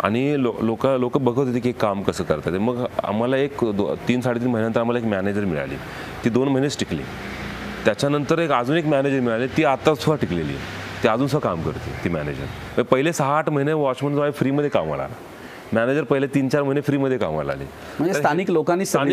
आणि लोक बघत होते की हे काम कसं करतात. मग आम्हाला 3-3.5 महिन्यानंतर आम्हाला एक मॅनेजर मिळाली. ती 2 महिनेच टिकली. त्याच्यानंतर अजून एक मॅनेजर मिळाली, ती आता सुद्धा टिकलेली आहे. ती अजून सुद्धा काम करते ती मॅनेजर. पहिले 6-8 महिने वॉचमन जो आहे फ्रीमध्ये कामाला आला. मॅनेजर पहिले 3-4 महिने फ्रीमध्ये कामाला आले. म्हणजे स्थानिक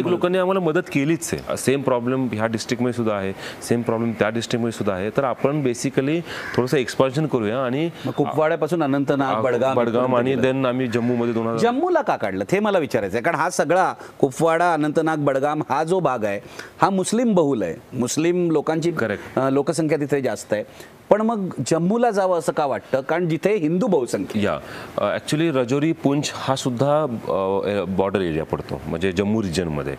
लोकांनी आम्हाला मदत केलीच आहे. सेम प्रॉब्लेम ह्या डिस्ट्रिक्टमध्ये सुद्धा आहे, सेम प्रॉब्लेम त्या डिस्ट्रिक्टमध्ये सुद्धा आहे. तर आपण बेसिकली थोडंसं एक्सपान्शन करूया. आणि कुपवाड्यापासून अनंतनाग, बडगाम आणि देन आम्ही जम्मूमध्ये 2000. जम्मूला का काढलं ते मला विचारायचं आहे, कारण हा सगळा कुपवाडा, अनंतनाग, बडगाम हा जो भाग आहे हा मुस्लिम बहुल आहे. मुस्लिम लोकांची लोकसंख्या तिथे जास्त आहे. पण मग जम्मूला जावं असं का वाटतं? कारण जिथे हिंदू बहुसंख्या. ॲक्च्युली रजौरी, पुंछ हा सुद्धा बॉर्डर एरिया पडतो, म्हणजे जम्मू रिजनमध्ये.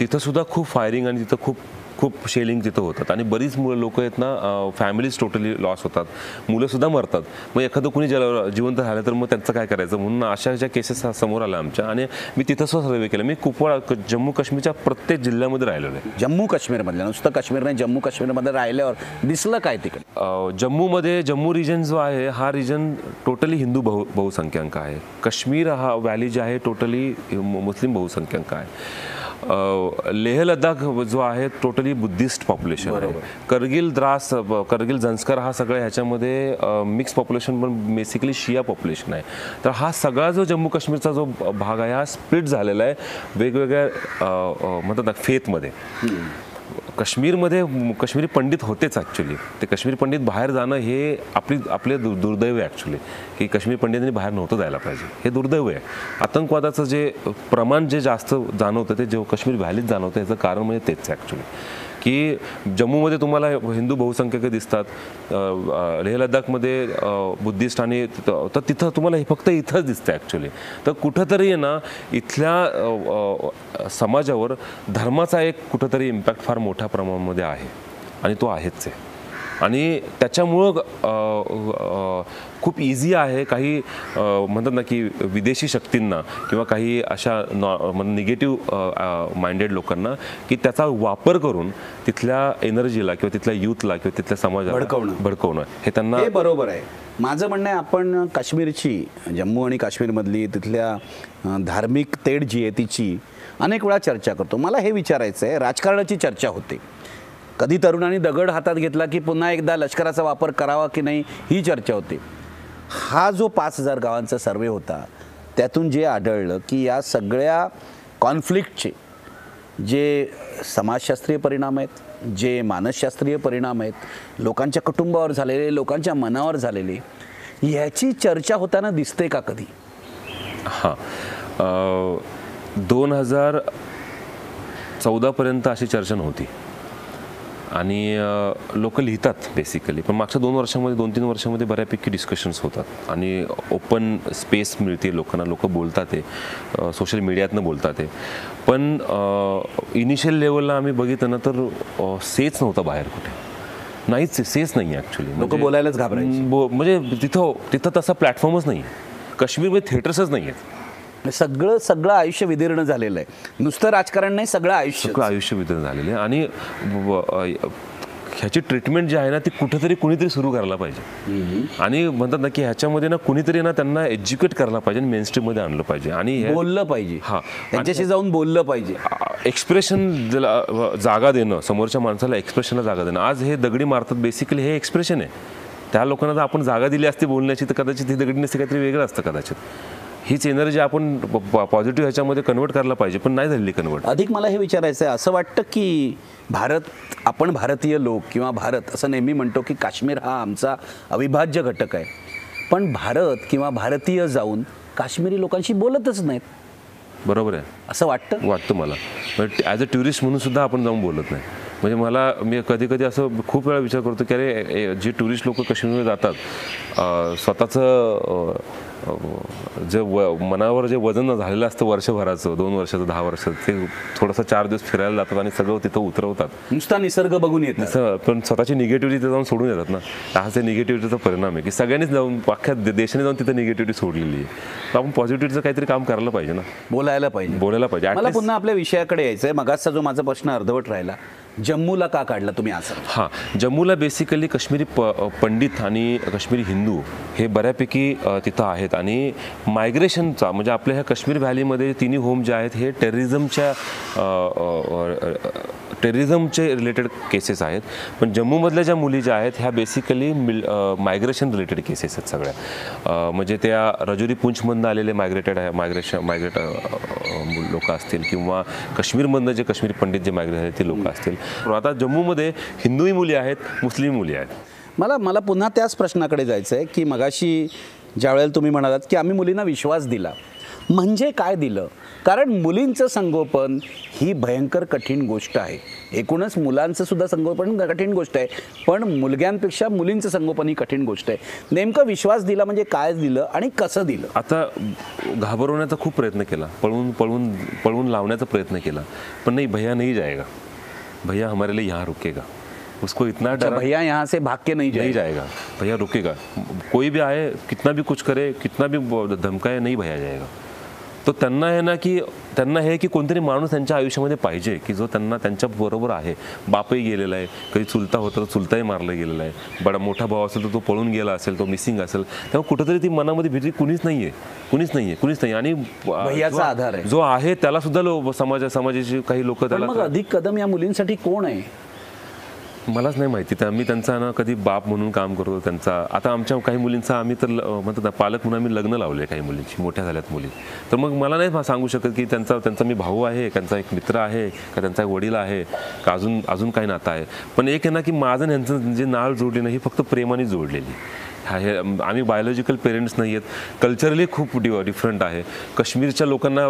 तिथं सुद्धा खूप फायरिंग आणि तिथं खूप शेलिंग तिथं होतात. आणि बरीच लोक आहेत ना, फॅमिलीज टोटली लॉस होतात, मुलं सुद्धा मरतात. मग एखादं कुणी जिवंत झालं तर मग त्यांचं काय करायचं, म्हणून अशा ज्या केसेस समोर आल्या आमच्या. आणि मी तिथं सुद्धा सर्वे केला. मी कुपवाडा, जम्मू काश्मीरच्या प्रत्येक जिल्ह्यामध्ये राहिलेलो आहे. जम्मू काश्मीरमधल्या, नुसतं काश्मीर नाही, जम्मू काश्मीरमध्ये राहिल्यावर दिसलं काय तिकडे? जम्मू रिजन जो आहे हा रिजन टोटली हिंदू बहुसंख्याक आहे. काश्मीर हा व्हॅली जे आहे टोटली मुस्लिम बहुसंख्याक आहे. लेह लडाख जो आहे टोटली बुद्धिस्ट पॉप्युलेशन आहे. करगिल, द्रास, करगिल, झंस्कर हा सगळं ह्याच्यामध्ये मिक्स पॉप्युलेशन, पण बेसिकली शिया पॉप्युलेशन आहे. तर हा सगळा जो जम्मू काश्मीरचा जो भाग आहे हा स्प्लिट झालेला आहे वेगवेगळ्या म्हणतात ना फेथमध्ये. काश्मीरमध्ये काश्मीरी पंडित होतेच ॲक्च्युली. ते काश्मीरी पंडित बाहेर जाणं हे आपले दुर्दैव आहे ॲक्च्युली, की काश्मीरी पंडितांनी बाहेर नव्हतं जायला पाहिजे. हे दुर्दैव आहे. आतंकवादाचं जे प्रमाण जे जास्त जाणवतं ते जे काश्मीर व्हॅलीत जाणवतं याचं कारण म्हणजे तेच आहे ॲक्च्युली, की जम्मूमध्ये तुम्हाला हिंदू बहुसंख्यक दिसतात, लेह लडाखमध्ये बुद्धिस्ट, आणि तर तिथं तुम्हाला हे फक्त इथंच दिसतं ॲक्च्युली. तर कुठंतरी आहे ना इथल्या समाजावर धर्माचा एक कुठंतरी इम्पॅक्ट फार मोठ्या प्रमाणामध्ये आहे, आणि तो आहेच आहे. आणि त्याच्यामुळं खूप इझी आहे काही म्हणतात ना की विदेशी शक्तींना किंवा काही अशा निगेटिव्ह माइंडेड लोकांना की त्याचा वापर करून तिथल्या एनर्जीला किंवा तिथल्या यूथला किंवा तिथल्या समाजाला भडकवणं हे त्यांना. हे बरोबर आहे. माझं म्हणणं आहे, आपण काश्मीरची, जम्मू आणि काश्मीरमधली तिथल्या धार्मिक तेढ जी आहे तिची अनेक वेळा चर्चा करतो. मला हे विचारायचं आहे, राजकारणाची चर्चा होते. कधी तरुणांनी दगड हातात घेतला की पुन्हा एकदा लष्कराचा वापर करावा की नाही ही चर्चा होती. हा जो 5,000 गावांचा सर्वे होता त्यातून जे आढळलं की या सगळ्या कॉन्फ्लिक्टचे जे समाजशास्त्रीय परिणाम आहेत, जे मानसशास्त्रीय परिणाम आहेत, लोकांच्या कुटुंबावर झालेले, लोकांच्या मनावर झालेले, ह्याची चर्चा होताना दिसते का कधी? हां, 2014 पर्यंत अशी चर्चा नव्हती. आणि लोक लिहितात बेसिकली, पण मागच्या 2 वर्षामध्ये 2-3 वर्षामध्ये बऱ्यापैकी डिस्कशन्स होतात आणि ओपन स्पेस मिळते लोकांना. लोक बोलतात ते सोशल मीडियातनं बोलतात ते. पण इनिशियल लेवलला आम्ही बघितलं ना तर सेच नव्हता बाहेर कुठे, नाहीच, सेच नाही आहे ॲक्च्युली. लोक बोलायलाच घाबरायचे. म्हणजे तिथं तसा प्लॅटफॉर्मच नाही आहे. काश्मीरमध्ये थिएटर्सच नाही आहेत. सगळं आयुष्य विदीर्ण झालेलं आहे. नुसतं राजकारण नाही, सगळं आयुष्य विदीर्ण झालेलं आहे. आणि ह्याची ट्रीटमेंट जी आहे ना ती कुणीतरी सुरू करायला पाहिजे. आणि म्हणतात ना की ह्याच्यामध्ये ना कुणीतरी ना त्यांना एज्युकेट करायला पाहिजे आणि मेनस्ट्रीममध्ये आणलं पाहिजे आणि बोललं पाहिजे. हां, त्यांच्याशी जाऊन बोललं पाहिजे. एक्सप्रेशन जागा देणं, समोरच्या माणसाला एक्सप्रेशनला जागा देणं. आज हे दगडी मारतात बेसिकली हे एक्सप्रेशन आहे. त्या लोकांना जर आपण जागा दिली असती बोलण्याची तर कदाचित ही दगडी नसते, काहीतरी वेगळं असतं कदाचित. हीच एनर्जी आपण पॉझिटिव्ह ह्याच्यामध्ये कन्वर्ट करायला पाहिजे, पण नाही झालेली कन्वर्ट. अधिक मला हे विचारायचं आहे, असं वाटतं की आपण भारतीय लोक किंवा भारत असं नेहमी म्हणतो की काश्मीर हा आमचा अविभाज्य घटक आहे, पण भारत किंवा भारतीय जाऊन काश्मीरी लोकांशी बोलतच नाहीत. बरोबर आहे, असं वाटतं मला. ॲज अ टुरिस्ट म्हणून सुद्धा आपण जाऊन बोलत नाही. म्हणजे मी कधी कधी असं खूप वेळा विचार करतो की अरे जे टुरिस्ट लोक काश्मीरमध्ये जातात, स्वतःचं जे मनावर जे वजन झालेलं असतं वर्षभराचं, 2 वर्षाचं, 10 वर्षाचं, ते थोडंसं 4 दिवस फिरायला जातात आणि सगळं तिथं उतरवतात. नुसता निसर्ग बघून येतं, पण स्वतःची निगेटिव्हिटी जाऊन सोडून येतात ना. हाच ते निगेटिव्हिटीचा परिणाम आहे की सगळ्यांनीच जाऊन अख्ख्या देशाने जाऊन तिथं निगेटिव्हिटी सोडलेली आहे. तर आपण पॉझिटिव्हिटीचं काहीतरी काम करायला पाहिजे ना, बोलायला पाहिजे. मला पुन्हा आपल्या विषयाकडे यायचं आहे. मगाचा जो माझा प्रश्न अर्धवट राहिला, जम्मूला का काढला तुम्ही असं? हां, जम्मूला बेसिकली काश्मीरी पंडित आणि काश्मीरी हिंदू हे बऱ्यापैकी तिथं आहेत आणि मायग्रेशनचा म्हणजे आपल्या ह्या काश्मीर व्हॅलीमध्ये तिन्ही होम जे आहेत हे टेररिझमचे रिलेटेड केसेस आहेत. पण जम्मूमधल्या ज्या मुली ज्या आहेत ह्या बेसिकली मायग्रेशन रिलेटेड केसेस आहेत सगळ्या. म्हणजे त्या रजौरी पुंछमधनं आलेले मायग्रेट लोक असतील किंवा काश्मीरमधनं जे काश्मीरी पंडित जे मायग्रेट आहेत ते लोक असतील. आता जम्मूमध्ये हिंदूही मुली आहेत, मुस्लिम मुली आहेत. मला पुन्हा त्याच प्रश्नाकडे जायचं आहे की मगाशी ज्या वेळेला तुम्ही म्हणालात की आम्ही मुलींना विश्वास दिला, म्हणजे काय दिलं? कारण मुलींचं संगोपन ही भयंकर कठीण गोष्ट आहे. एकूणच मुलांचं सुद्धा संगोपन कठीण गोष्ट आहे, पण मुलग्यांपेक्षा मुलींचं संगोपन ही कठीण गोष्ट आहे. नेमकं विश्वास दिला म्हणजे काय दिलं आणि कसं दिलं? आता घाबरवण्याचा खूप प्रयत्न केला, पळवून लावण्याचा प्रयत्न केला, पण नाही, भैया नहीं जाएगा, भैया हमारे लिए यहाँ रुकेगा, उसको इतना डर, भैया यहाँ से भाग के नहीं जाएगा, भैया रुकेगा, कोई भी आए कितना भी कुछ करे कितना भी धमकाए, नहीं भैया जाएगा. तो त्यांना आहे ना की त्यांना हे की कोणतरी माणूस त्यांच्या आयुष्यामध्ये पाहिजे की जो त्यांना त्यांच्या बरोबर आहे. बापही गेलेला आहे, कधी चुलता होता तर चुलताही मारला गेलेला आहे, बडा मोठा भाऊ असेल तर तो पळून गेला असेल, तो मिसिंग असेल. तेव्हा कुठंतरी ती मनामध्ये भीती कुणीच नाहीये आणि भैयाचा आधार आहे जो आहे त्याला सुद्धा समाजाची काही लोक त्याला. मग अधिक कदम या मुलींसाठी कोण आहे? मलाच नाही माहिती. मी त्यांचा ना कधी बाप म्हणून काम करतो त्यांचा. आता आमच्या काही मुलींचा आम्ही तर म्हणतात ना पालक म्हणून आम्ही लग्न लावले काही मुलींची, मोठ्या झाल्यात मुली. तर मग मला नाही सांगू शकत की त्यांचा मी भाऊ आहे, त्यांचा एक मित्र आहे का, त्यांचा एक वडील आहे का, अजून काही नातं आहे. पण एक आहे ना की माझं यांचं जे नाळ जोडली नाही, ही फक्त प्रेमाने जोडलेली. हे आम्ही बायोलॉजिकल पेरेंट्स नाही आहेत, कल्चरली खूप डिफरंट आहे. काश्मीरच्या लोकांना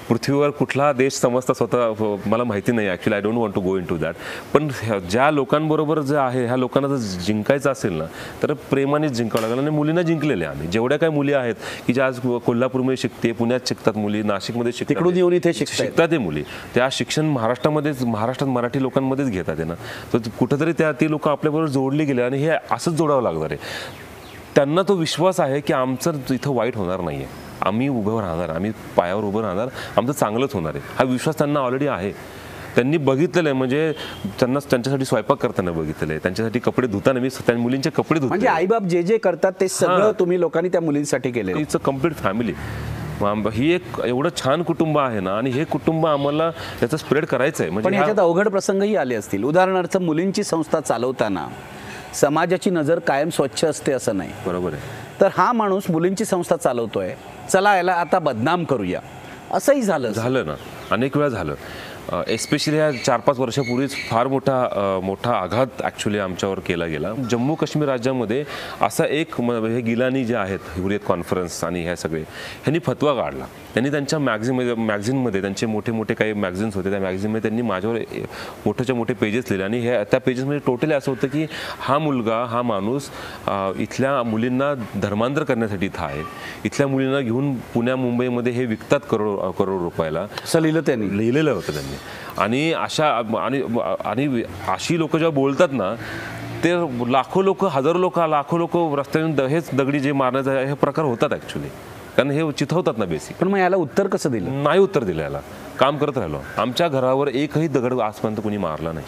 पृथ्वीवर कुठला देश समजता स्वतः मला माहिती नाही actually, I don't want to go into that. पण ज्या लोकांबरोबर जे आहे ह्या लोकांना जर जिंकायचं असेल ना तर प्रेमानेच जिंकावं लागेल. आणि मुलींना जिंकलेले आम्ही, जेवढ्या काही मुली आहेत की ज्या आज कोल्हापूरमध्ये शिकते, पुण्यात शिकतात मुली, नाशिकमध्ये शिकतात, तिकडून येऊन इथे शिकतात ते मुली, त्या शिक्षण महाराष्ट्रात मराठी लोकांमध्येच घेतात आहे ना. तर कुठंतरी ती लोक आपल्याबरोबर जोडली गेले आणि हे असंच जोडावं लागणार आहे. त्यांना तो विश्वास आहे की आमचं इथं वाईट होणार नाही आहे, आम्ही उभं राहणार, आम्ही पायावर उभं राहणार, आमचं चांगलंच होणार आहे. हा विश्वास त्यांना ऑलरेडी आहे. त्यांनी बघितलेलं आहे, म्हणजे त्यांच्यासाठी स्वयंपाक करताना बघितलेलं आहे, त्यांच्यासाठी कपडे धुताना मी त्या मुलींचे कपडे धुतो. म्हणजे आईबाप जे करतात ते सगळं तुम्ही लोकांनी त्या मुलींसाठी केलं. It's a complete family. ही एक एवढं छान कुटुंब आहे ना, आणि हे कुटुंब आम्हाला त्याचं स्प्रेड करायचं आहे. पण ह्याच्यात अवघड प्रसंगही आले असतील. उदाहरणार्थ मुलींची संस्था चालवताना समाजाची नजर कायम स्वच्छ असते असं नाही. बरोबर आहे. तर हा माणूस मुलींची संस्था चालवतोय, चला याला आता बदनाम करूया, असंही झालं ना, अनेक वेळा झालं. एस्पेशली ह्या 4-5 वर्षापूर्वीच फार मोठा आघात ॲक्च्युली आमच्यावर केला गेला. जम्मू काश्मीर राज्यामध्ये असा एक हे गिलानी जे आहेत, हुरियत कॉन्फरन्स आणि ह्या सगळे, ह्यांनी फतवा काढला. त्यांनी त्यांच्या मॅगझिनमध्ये त्यांचे मोठे काही मॅगझिन्स होते, त्या मॅगझिनमध्ये त्यांनी माझ्यावर मोठेच्या मोठे पेजेस लिहिले. आणि त्या पेजेसमध्ये टोटली असं होतं की हा माणूस इथल्या मुलींना धर्मांतर करण्यासाठी इथं आहे, इथल्या मुलींना घेऊन पुण्या मुंबईमध्ये हे विकतात करोड रुपयाला, असं लिहिलेलं होतं त्यांनी. आणि अशी लोक जेव्हा बोलतात ना, ते लाखो लोक रस्त्यावरून हेच दगडी जे मारण्याचा हे प्रकार होतात ॲक्च्युली, कारण हे चिथवतात ना बेसिक. पण मग याला उत्तर कसं दिलं? नाही उत्तर दिलं. याला काम करत राहिलो. आमच्या घरावर एकही दगड आजपर्यंत कोणी मारला नाही.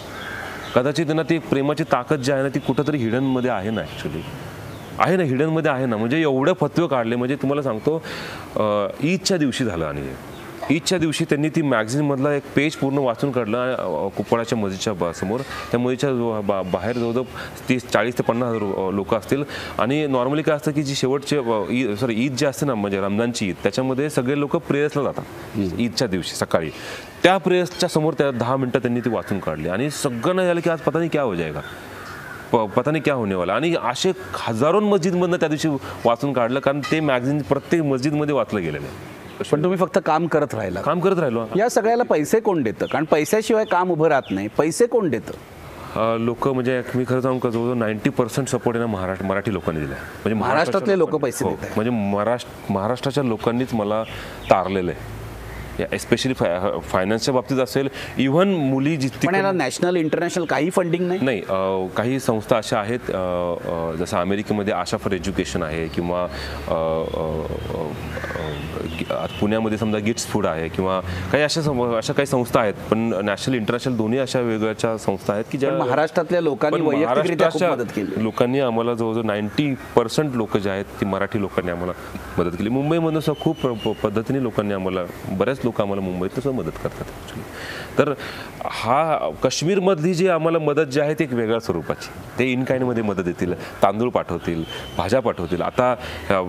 कदाचित त्यांना ती प्रेमाची ताकद जी आहे ना, ती कुठंतरी हिडनमध्ये आहे ना, ॲक्च्युली आहे ना, हिडनमध्ये आहे ना. म्हणजे एवढे फतवे काढले, म्हणजे तुम्हाला सांगतो ईदच्या दिवशी झालं. आणि ईदच्या दिवशी त्यांनी ती मॅगझिनमधला एक पेज पूर्ण वाचून काढलं कुपवाडाच्या मस्जिदच्या समोर. त्या मस्जिदच्या बाहेर जवळजवळ 40 ते 50,000 लोक असतील. आणि नॉर्मली काय असतं की जी शेवटचे ईद जे असते ना, म्हणजे रमजानची ईद, त्याच्यामध्ये सगळे लोक प्रेयर्सला जातात ईदच्या दिवशी सकाळी. त्या प्रेयर्सच्या समोर त्या 10 मिनटं त्यांनी ती वाचून काढली. आणि सगळं झालं की आज पता नाही क्या हो जाएगा, पता नाही क्या होने वाला. आणि असे हजारो मस्जिदमधनं त्या दिवशी वाचून काढलं, कारण ते मॅगझिन प्रत्येक मस्जिदमध्ये वाचलं गेलेलं आहे. पण तुम्ही फक्त काम करत राहिला. काम करत राहिलो. या सगळ्याला पैसे कोण देतं? कारण पैशाशिवाय काम उभं राहत नाही. पैसे कोण देतं? लोक म्हणजे मी खरं सांगू का, जवळजवळ 90% सपोर्ट आहे ना मराठी लोकांनी दिला. म्हणजे महाराष्ट्रातले लोक पैसे हो, देतात. म्हणजे महाराष्ट्राच्या लोकांनीच मला तारलेलं आहे. एस्पेशली फायनान्सच्या बाबतीत असेल, इव्हन मुली जितकी. पण याला नॅशनल इंटरनॅशनल काही फंडिंग नाही? नाही, काही संस्था अशा आहेत, जसं अमेरिकेमध्ये आशा फॉर एज्युकेशन आहे, किंवा पुण्यामध्ये समजा गिट्स फूड आहे, किंवा काही अशा काही संस्था आहेत. पण नॅशनल इंटरनॅशनल दोन्ही अशा वेगवेगळ्या संस्था आहेत की ज्या महाराष्ट्रातल्या लोकांनी वैयक्तिकरित्या खूप मदत केली. लोकांनी आम्हाला जवळजवळ 90% लोक जे आहेत ती मराठी लोकांनी आम्हाला मदत केली. मुंबईमधून सुद्धा खूप पद्धतीने लोकांनी आम्हाला, बऱ्याच लोक आम्हाला मुंबईत सुद्धा मदत करतात ॲक्च्युली. तर हा काश्मीरमधली जी आम्हाला मदत जी आहे ती एक वेगळ्या स्वरूपाची. ते इन काइंडमध्ये मदत देतील, तांदूळ पाठवतील, भाज्या पाठवतील. आता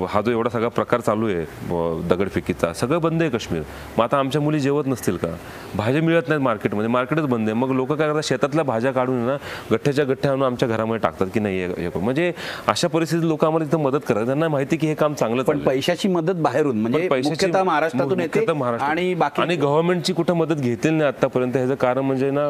हा जो एवढा सगळा प्रकार चालू आहे दगडफेकीचा, सगळं बंद आहे काश्मीर. मग आता आमच्या मुली जेवत नसतील का? भाज्या मिळत नाहीत मार्केटमध्ये, मार्केटच बंद आहे. मग लोक काय करतात, शेतातल्या भाज्या काढून ना गठ्ठ्याच्या गठ्ठ्या आणून आमच्या घरामध्ये टाकतात की नाही हे. म्हणजे अशा परिस्थितीत लोक आम्हाला तिथं मदत करतात. त्यांना माहिती की हे काम चांगलं. पण पैशाची मदत बाहेरून, म्हणजे मुख्यतः महाराष्ट्रातून येते आणि बाकी. आणि गव्हर्नमेंटची कुठं मदत घेतली नाही आतापर्यंत. ह्याचं कारण म्हणजे ना,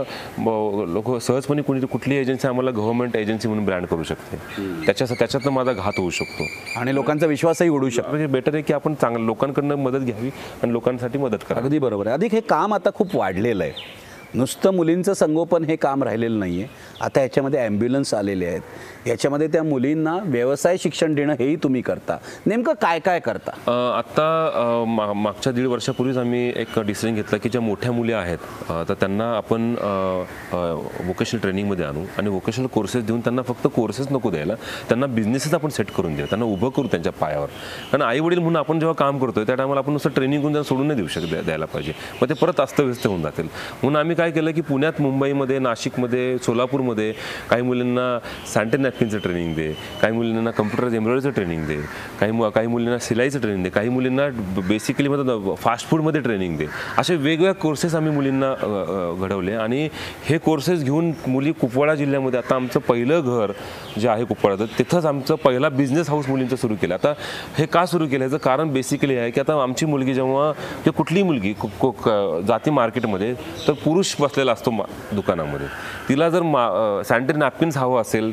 लोक सहजपणे कुठली एजन्सी आम्हाला गव्हर्नमेंट एजन्सी म्हणून ब्रँड करू शकते. त्याच्यातनं माझा घात होऊ शकतो आणि लोकांचा विश्वासही उडू शकतो. म्हणजे बेटर आहे की आपण चांगलं लोकांकडनं मदत घ्यावी आणि लोकांसाठी मदत करा. अगदी बरोबर आहे. अधिक हे काम आता खूप वाढलेलं आहे. नुसतं मुलींचं संगोपन हे काम राहिलेलं नाही आहे. आता याच्यामध्ये ॲम्ब्युलन्स आलेले आहेत. याच्यामध्ये त्या मुलींना व्यवसाय शिक्षण देणं हेही तुम्ही करता. नेमकं काय काय करता? आत्ता मागच्या 1.5 वर्षापूर्वीच आम्ही एक डिसिजन घेतला की ज्या मोठ्या मुली आहेत तर त्यांना आपण वोकेशनल ट्रेनिंगमध्ये आणू आणि वोकेशनल कोर्सेस देऊन त्यांना फक्त कोर्सेस नको द्यायला, त्यांना बिझनेसेस आपण सेट करून देऊ, त्यांना उभं करू त्यांच्या पायावर. कारण आई वडील म्हणून आपण जेव्हा काम करतोय त्या टायमाला आपण नुसतं ट्रेनिंग करून त्यांना सोडून नाही द्यायला पाहिजे. मग ते परत अस्तव्यस्त होऊन जातील. म्हणून आम्ही काय केलं की पुण्यात, मुंबईमध्ये, नाशिकमध्ये, सोलापूरमध्ये काही मुलींना सॅनिटरी नॅपकिनचं ट्रेनिंग दे, काही मुलींना कम्प्युटर एम्ब्रॉयडरीचं ट्रेनिंग दे, काही मुलींना सिलाईचं ट्रेनिंग दे, काही मुलींना बेसिकली मतलब फास्ट फूडमध्ये ट्रेनिंग दे. असे वेगवेगळे कोर्सेस आम्ही मुलींना घडवले. आणि हे कोर्सेस घेऊन मुली कुपवाडा जिल्ह्यामध्ये, आता आमचं पहिलं घर जे आहे कुपवाडाचं, तिथंच आमचं पहिला बिझनेस हाऊस मुलींचं सुरू केलं. आता हे का सुरू केलं, याचं कारण बेसिकली आहे की आता आमची मुलगी जेव्हा, किंवा कुठलीही मुलगी जाती मार्केटमध्ये, तर पुरुष बसलेला असतो दुकानामध्ये. तिला जर सॅनिटरी नॅपकिन्स हवं असेल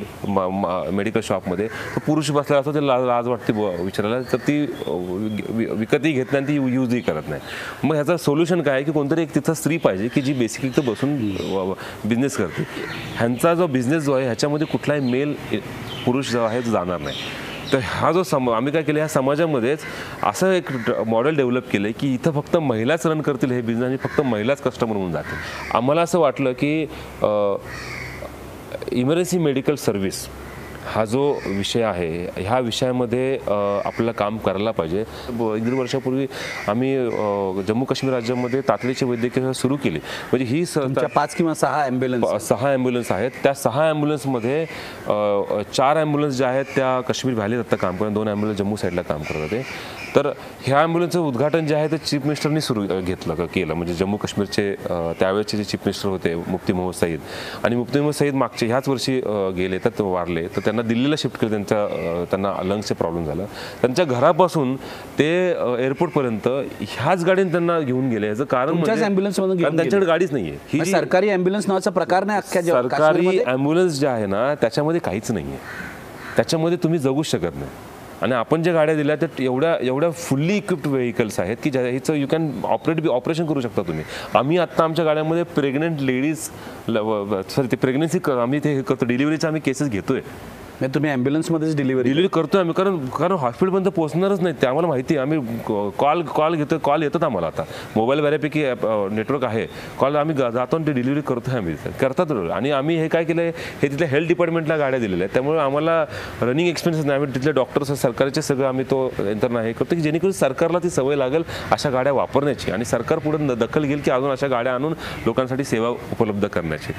मेडिकल शॉपमध्ये, तर पुरुष बसलेला असतो, त्याला लाज वाटते विचारायला, तर ती विकतही घेत नाही आणि ती यूजही करत नाही. मग ह्याचं सोल्युशन काय आहे की कोणतरी एक तिथं स्त्री पाहिजे की जी बेसिकली तर बसून बिझनेस करते. ह्यांचा जो बिझनेस जो आहे ह्याच्यामध्ये कुठलाही मेल पुरुष जो आहे तो जाणार नाही. तर हा जो आम्ही काय केलं, ह्या समाजामध्येच असं एक मॉडेल डेव्हलप केलं की इथं फक्त महिलाच रन करतील हे बिझनेस आणि फक्त महिलाच कस्टमर होऊन जातील. आम्हाला असं वाटलं की इमर्जन्सी मेडिकल सर्व्हिस हा जो विषय आहे, ह्या विषयामध्ये आपल्याला काम करायला पाहिजे. 1.5 वर्षापूर्वी आम्ही जम्मू काश्मीर राज्यामध्ये तातडीची वैद्यकीय सेवा सुरू केली. म्हणजे ही 5 किंवा 6 ॲम्ब्युलन्स आहेत. त्या 6 ॲम्ब्युलन्समध्ये 4 ॲम्ब्युलन्स ज्या आहेत त्या काश्मीर व्हॅलीत आता काम करतात, 2 ॲम्ब्युलन्स जम्मू साईडला काम करत होते. तर ह्या ॲम्ब्युलन्सचं उद्घाटन जे आहे ते चीफ मिनिस्टरनी केलं. म्हणजे जम्मू काश्मीरचे त्यावेळेचे जे चीफ मिनिस्टर होते मुफ्ती मोहम्मद सईद, आणि मुफ्ती मोहम्मद सईद मागचे ह्याच वर्षी गेले, तर वारले. तर त्यांना दिल्लीला शिफ्ट केलं. त्यांना लंग्सचे प्रॉब्लेम झाला. त्यांच्या घरापासून ते एअरपोर्टपर्यंत ह्याच गाडीने त्यांना घेऊन गेले. याचं कारण म्हणजे त्यांच्याकडे गाडीच नाहीये. ही सरकारी ॲम्ब्युलन्स नावाचा प्रकार नाही अख्ख्या जगात. सरकारी ॲम्ब्युलन्स जे आहे ना त्याच्यामध्ये काहीच नाहीये. त्याच्यामध्ये तुम्ही जगूच शकत नाही. आणि आपण ज्या गाड्या दिल्या त्या एवढ्या फुल्ली इक्विप्ड व्हेकल्स आहेत की ह्याचं यू कॅन ऑपरेशन करू शकता तुम्ही. आम्ही आत्ता आमच्या गाड्यामध्ये प्रेग्नंट लेडीज, ते प्रेग्नन्सी आम्ही ते करतो, डिलिव्हरीचे आम्ही केसेस घेतोय. म्हणजे तुम्ही ॲम्ब्युलन्समध्येच डिलिव्हरी करतोय आम्ही, कारण कारण हॉस्पिटलपर्यंत पोहोचणारच नाही ते आम्हाला माहिती आहे. आम्ही कॉल घेतो, कॉल येतात आम्हाला. आता मोबाईल बऱ्यापैकी नेटवर्क आहे, कॉल आम्ही जातो आणि ते डिलिव्हरी करतोय आम्ही, करतात. आणि आम्ही हे काय केलं आहे, हे तिथल्या हेल्थ डिपार्टमेंटला गाड्या दिलेल्या आहेत, त्यामुळे आम्हाला रनिंग एक्सपेन्सेस नाही. आम्ही तिथले डॉक्टर्स सरकारचे सगळं आम्ही तो यंत्रणा हे करतो की जेणेकरून सरकारला ती सवय लागेल अशा गाड्या वापरण्याची, आणि सरकार पुढे दखल घेईल की अजून अशा गाड्या आणून लोकांसाठी सेवा उपलब्ध करण्याची.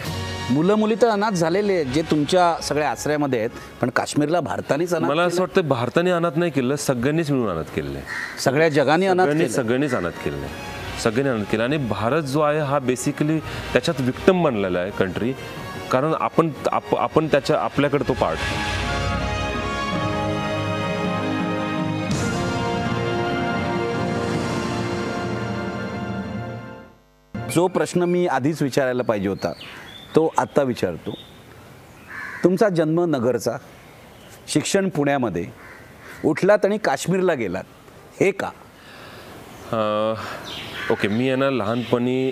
मुलं मुली तर अनाथ झालेले आहेत जे तुमच्या सगळ्या आश्रयामध्ये आहेत, पण काश्मीरला भारतानेच अनाथ मला असं वाटतं भारताने अनाथ नाही केलं, सगळ्यांनीच मिळून अनाथ केलेलं आहे. सगळ्या जगाने अनाथ केलं. सगळ्यांनीच अनाथ केलेलं आहे, सगळ्यांनी अनाथ केलं. आणि भारत जो आहे हा बेसिकली त्याच्यात विक्टम बनलेला आहे कंट्री, कारण आपण त्याच्या आपल्याकडे तो पार्ट. जो प्रश्न मी आधीच विचारायला पाहिजे होता तो आत्ता विचारतो. तुमचा जन्म नगरचा, शिक्षण पुण्यामध्ये, उठलात आणि काश्मीरला गेलात, हे का? ओके, मी आहे ना लहानपणी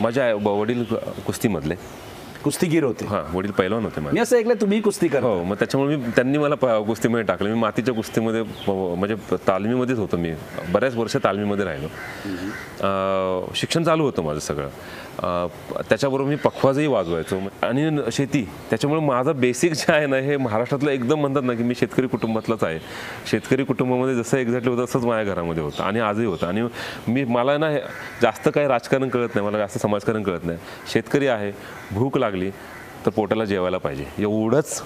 माझ्या वडील कुस्तीमधले कुस्तीगीर होते. हां, वडील पैलवान होते माझे. मी असं ऐकलं तुम्ही कुस्ती करा. हो, मग त्याच्यामुळे त्यांनी मला कुस्तीमध्ये टाकलं. मी मातीच्या कुस्तीमध्ये म्हणजे तालमीमध्येच होतो, मी बऱ्याच वर्ष तालमीमध्ये राहिलो. शिक्षण चालू होतं माझं सगळं. त्याच्याबरोबर मी पखवाजही वाजवायचो आणि शेती. त्याच्यामुळे माझं बेसिक जे आहे ना हे महाराष्ट्रातलं एकदम म्हणतात ना की मी शेतकरी कुटुंबातलाच आहे. शेतकरी कुटुंबामध्ये जसं एक्झॅक्टली होतं तसंच माझ्या घरामध्ये होतं आणि आजही होतं. आणि मला ना जास्त काही राजकारण कळत नाही, मला जास्त समाजकारण कळत नाही. शेतकरी आहे, भूक लागली तर पोटाला जेवायला पाहिजे, एवढंच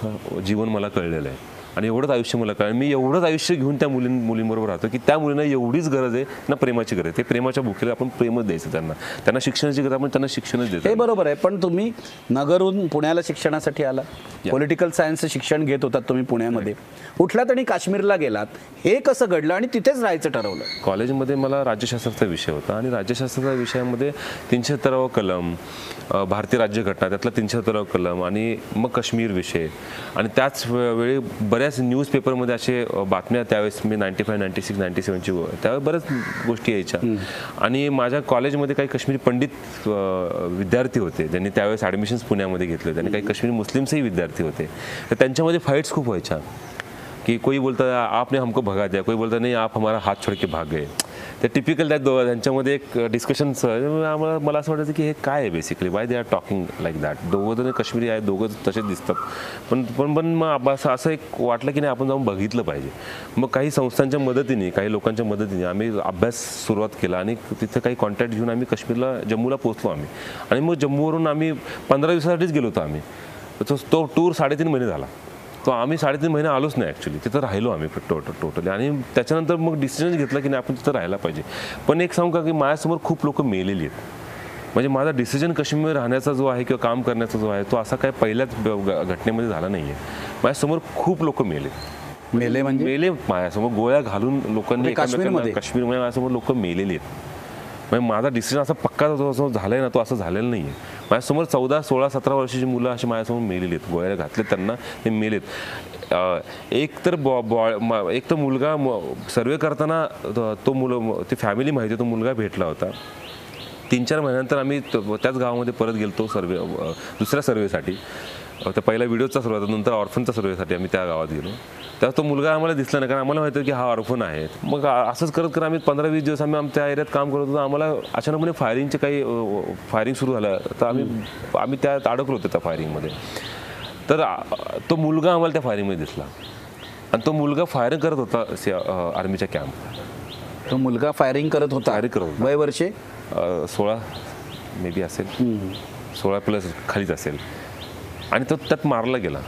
जीवन मला कळलेलं आहे आणि एवढंच आयुष्य मला कळलं. मी एवढंच आयुष्य घेऊन त्या मुलींबरोबर राहतो की त्या मुलींना एवढीच गरज आहे ना, प्रेमाची गरज आहे. ते प्रेमाच्या भुकेला आपण प्रेमच द्यायचं, त्यांना शिक्षणाची गरज आपण त्यांना शिक्षणच द्यायचं. हे बरोबर आहे, पण तुम्ही नगरहून पुण्याला शिक्षणासाठी आला, पॉलिटिकल सायन्सचं शिक्षण घेत होतात तुम्ही पुण्यामध्ये, उठलात आणि काश्मीरला गेलात, हे कसं घडलं आणि तिथेच राहायचं ठरवलं? कॉलेजमध्ये मला राज्यशास्त्राचा विषय होता आणि राज्यशास्त्राच्या विषयामध्ये 370वा कलम, भारतीय राज्यघटना त्यातला 370वा कलम आणि मग काश्मीर विषय. आणि त्याच वेळी बऱ्याच न्यूजपेपरमध्ये असे बातम्या, त्यावेळेस मी 95, 96, 97ची त्यावेळेस बऱ्याच गोष्टी यायच्या. आणि माझ्या कॉलेजमध्ये काही काश्मीरी पंडित विद्यार्थी होते, ज्यांनी त्यावेळेस ॲडमिशन्स पुण्यामध्ये घेतले होते, आणि काही काश्मीरी मुस्लिम्सही विद्यार्थी होते. तर त्यांच्यामध्ये फाईट्स खूप व्हायच्या कि कोई बोलता आपने हमको भगा दिया, कोई बोलता नहीं आप हमारा हात छोड़ के भाग गए. ते टिपिकल त्यांच्यामध्ये एक डिस्कशन्स. मला असं वाटायचं की हे काय आहे basically, Y they are talking like that. दोघं जण काश्मीरी आहेत, दोघं तसेच दिसतात, पण मग असं एक वाटलं की नाही आपण जाऊन बघितलं पाहिजे. मग काही संस्थांच्या मदतीने, काही लोकांच्या मदतीने आम्ही अभ्यास सुरुवात केला आणि तिथे काही कॉन्टॅक्ट घेऊन आम्ही काश्मीरला, जम्मूला पोहोचलो आम्ही. आणि मग जम्मूवरून आम्ही 15 दिवसासाठीच गेलो होतो आम्ही. तो टूर 3.5 महिने झाला. तो आम्ही 3.5 महिने आलोच नाही ॲक्च्युली, तिथं राहिलो आम्ही टोटली. आणि त्याच्यानंतर मग डिसिजन घेतला की नाही आपण तिथं राहायला पाहिजे. पण एक सांगू का की माझ्यासमोर खूप लोक मेलेली आहेत. म्हणजे माझा डिसिजन काश्मीरमध्ये राहण्याचा जो आहे किंवा काम करण्याचा जो आहे तो असा काय पहिल्याच घटनेमध्ये झाला नाही आहे. माझ्यासमोर खूप लोक मेले म्हणजे मेले माझ्यासमोर गोळ्या घालून लोकांनी काश्मीरमध्ये माझ्यासमोर लोक मेलेली आहेत. म्हणजे माझा डिसिजन असा पक्का जो झाला आहे ना तो असं झालेला नाही आहे. माझ्यासमोर 14, 16, 17 वर्षाची मुलं अशी माझ्यासमोर मेलेली आहेत, गोळ्या घातले त्यांना, ते मेलेत. एक तर मुलगा सर्वे करताना ती फॅमिली माहिती, तो मुलगा भेटला होता. 3-4 महिन्यानंतर आम्ही त्याच गावामध्ये परत गेलो दुसऱ्या सर्वेसाठी. त्या पहिला व्हिडिओचा सर्वे होता, नंतर ऑर्फनचा सर्वेसाठी आम्ही त्या गावात गेलो. तेव्हा तो मुलगा आम्हाला दिसला नाही, कारण आम्हाला माहिती होतं की हा ऑर्फन आहे. मग असंच करत आम्ही 15-20 दिवस आम्ही आमच्या एरियात काम करत होतो. आम्हाला अचानकपणे फायरिंग सुरू झालं, तर आम्ही त्यात अडकलो होतो त्या फायरिंगमध्ये. तर तो मुलगा आम्हाला त्या फायरिंगमध्ये दिसला आणि तो मुलगा फायरिंग करत होता आर्मीच्या कॅम्प. तो मुलगा फायरिंग करत होता. वय वर्षे 16 मे बी असेल, 16+ खालीच असेल. आणि तो त्यात मारला गेला.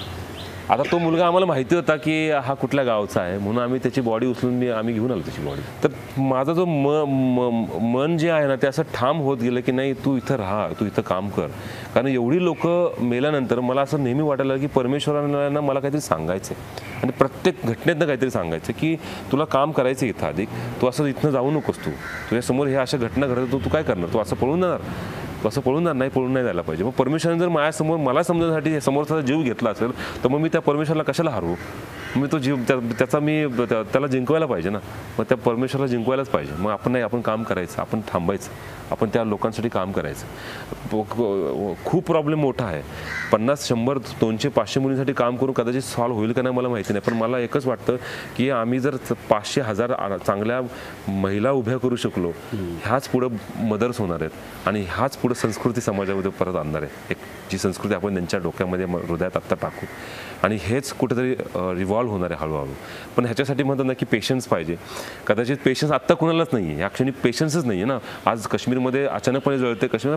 आता तो मुलगा आम्हाला माहिती होता की हा कुठल्या गावचा आहे, म्हणून आम्ही त्याची बॉडी उचलून आम्ही घेऊन आलो त्याची बॉडी. तर माझा जो मन जे आहे ना ते असं ठाम होत गेलं की नाही तू इथं राहा, तू इथं काम कर. कारण एवढी लोक मेल्यानंतर मला असं नेहमी वाटायला की परमेश्वरानं मला काहीतरी सांगायचं आहे आणि प्रत्येक घटनेतनं काहीतरी सांगायचं की तुला काम करायचं इथं अधिक, तू असं इथनं जाऊ नकोस, तुझ्यासमोर हे अशा घटना घडत तू काय करणार, तू असं पळून जाणार, पळून नाही जायला पाहिजे. मग परमेश्वराने जर माझ्यासमोर मला समजण्यासाठी समोरचा जीव घेतला असेल तर मग मी त्या परमेश्वराला कशाला हरवू. मी तो त्याचा मी त्याला जिंकवायला पाहिजे ना, मग त्या परमेश्वराला जिंकवायलाच पाहिजे. मग आपण नाही, आपण काम करायचं, आपण थांबायचं, आपण त्या लोकांसाठी काम करायचं. खूप प्रॉब्लेम मोठा आहे. 50, 100, 200, 500 मुलींसाठी काम करून कदाचित सॉल्व्ह होईल का नाही मला माहिती नाही, पण मला एकच वाटतं की आम्ही जर 500, 1000 चांगल्या महिला उभ्या करू शकलो, ह्याच पुढं मदर्स होणार आहेत आणि ह्याच पुढं संस्कृती समाजामध्ये परत आणणार आहे. एक जी संस्कृती आपण त्यांच्या डोक्यामध्ये हृदयात आत्ता टाकू आणि हेच कुठेतरी रिव्हॉल्व्ह होणार आहे हळूहळू. पण ह्याच्यासाठी म्हणतात ना की पेशन्स पाहिजे. कदाचित पेशन्स आत्ता कुणालाच नाही आहे, या क्षणी पेशन्सच नाही आहे ना. आज काश्मीरमध्ये अचानकपणे जळते, Kashmir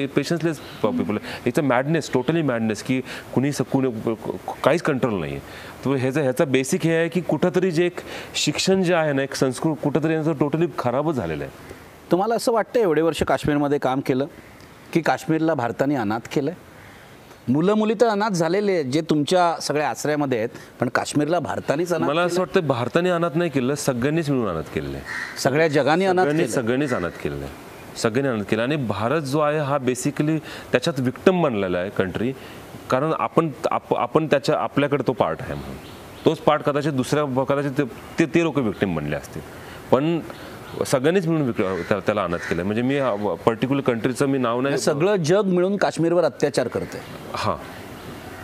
patienceless people. It's a madness, totally madness, की कुणी काहीच कंट्रोल नाही आहे. तो ह्याचा बेसिक हे आहे की कुठंतरी जे एक शिक्षण जे आहे ना, एक संस्कृत कुठंतरी यांचं टोटली खराबच झालेलं आहे. तुम्हाला असं वाटतं एवढे वर्ष काश्मीरमध्ये काम केलं की काश्मीरला भारताने अनाथ केलं? मुलं मुली तर अनाथ झालेले आहेत जे तुमच्या सगळ्या आश्रयामध्ये आहेत, पण काश्मीरला भारतानेच अनाथ मला असं वाटतं भारताने अनाथ नाही केलं, सगळ्यांनीच मिळून अनाथ केलेलं आहे. सगळ्या जगाने अनाथ केलं. सगळ्यांनीच अनाथ केलेलं आहे, सगळ्यांनी अनाथ केलं. आणि भारत जो आहे हा बेसिकली त्याच्यात विक्टम बनलेला आहे कंट्री. कारण आपण त्याच्या आपल्याकडे तो पार्ट आहे म्हणून. तोच पार्ट कदाचित कदाचित ते लोक विक्टिम बनले असतील, पण सगळ्यांनीच मिळून त्याला अनाथ केलं. म्हणजे मी पर्टिक्युलर कंट्रीचं मी नाव नाही, सगळं जग मिळून काश्मीरवर अत्याचार करते. हां,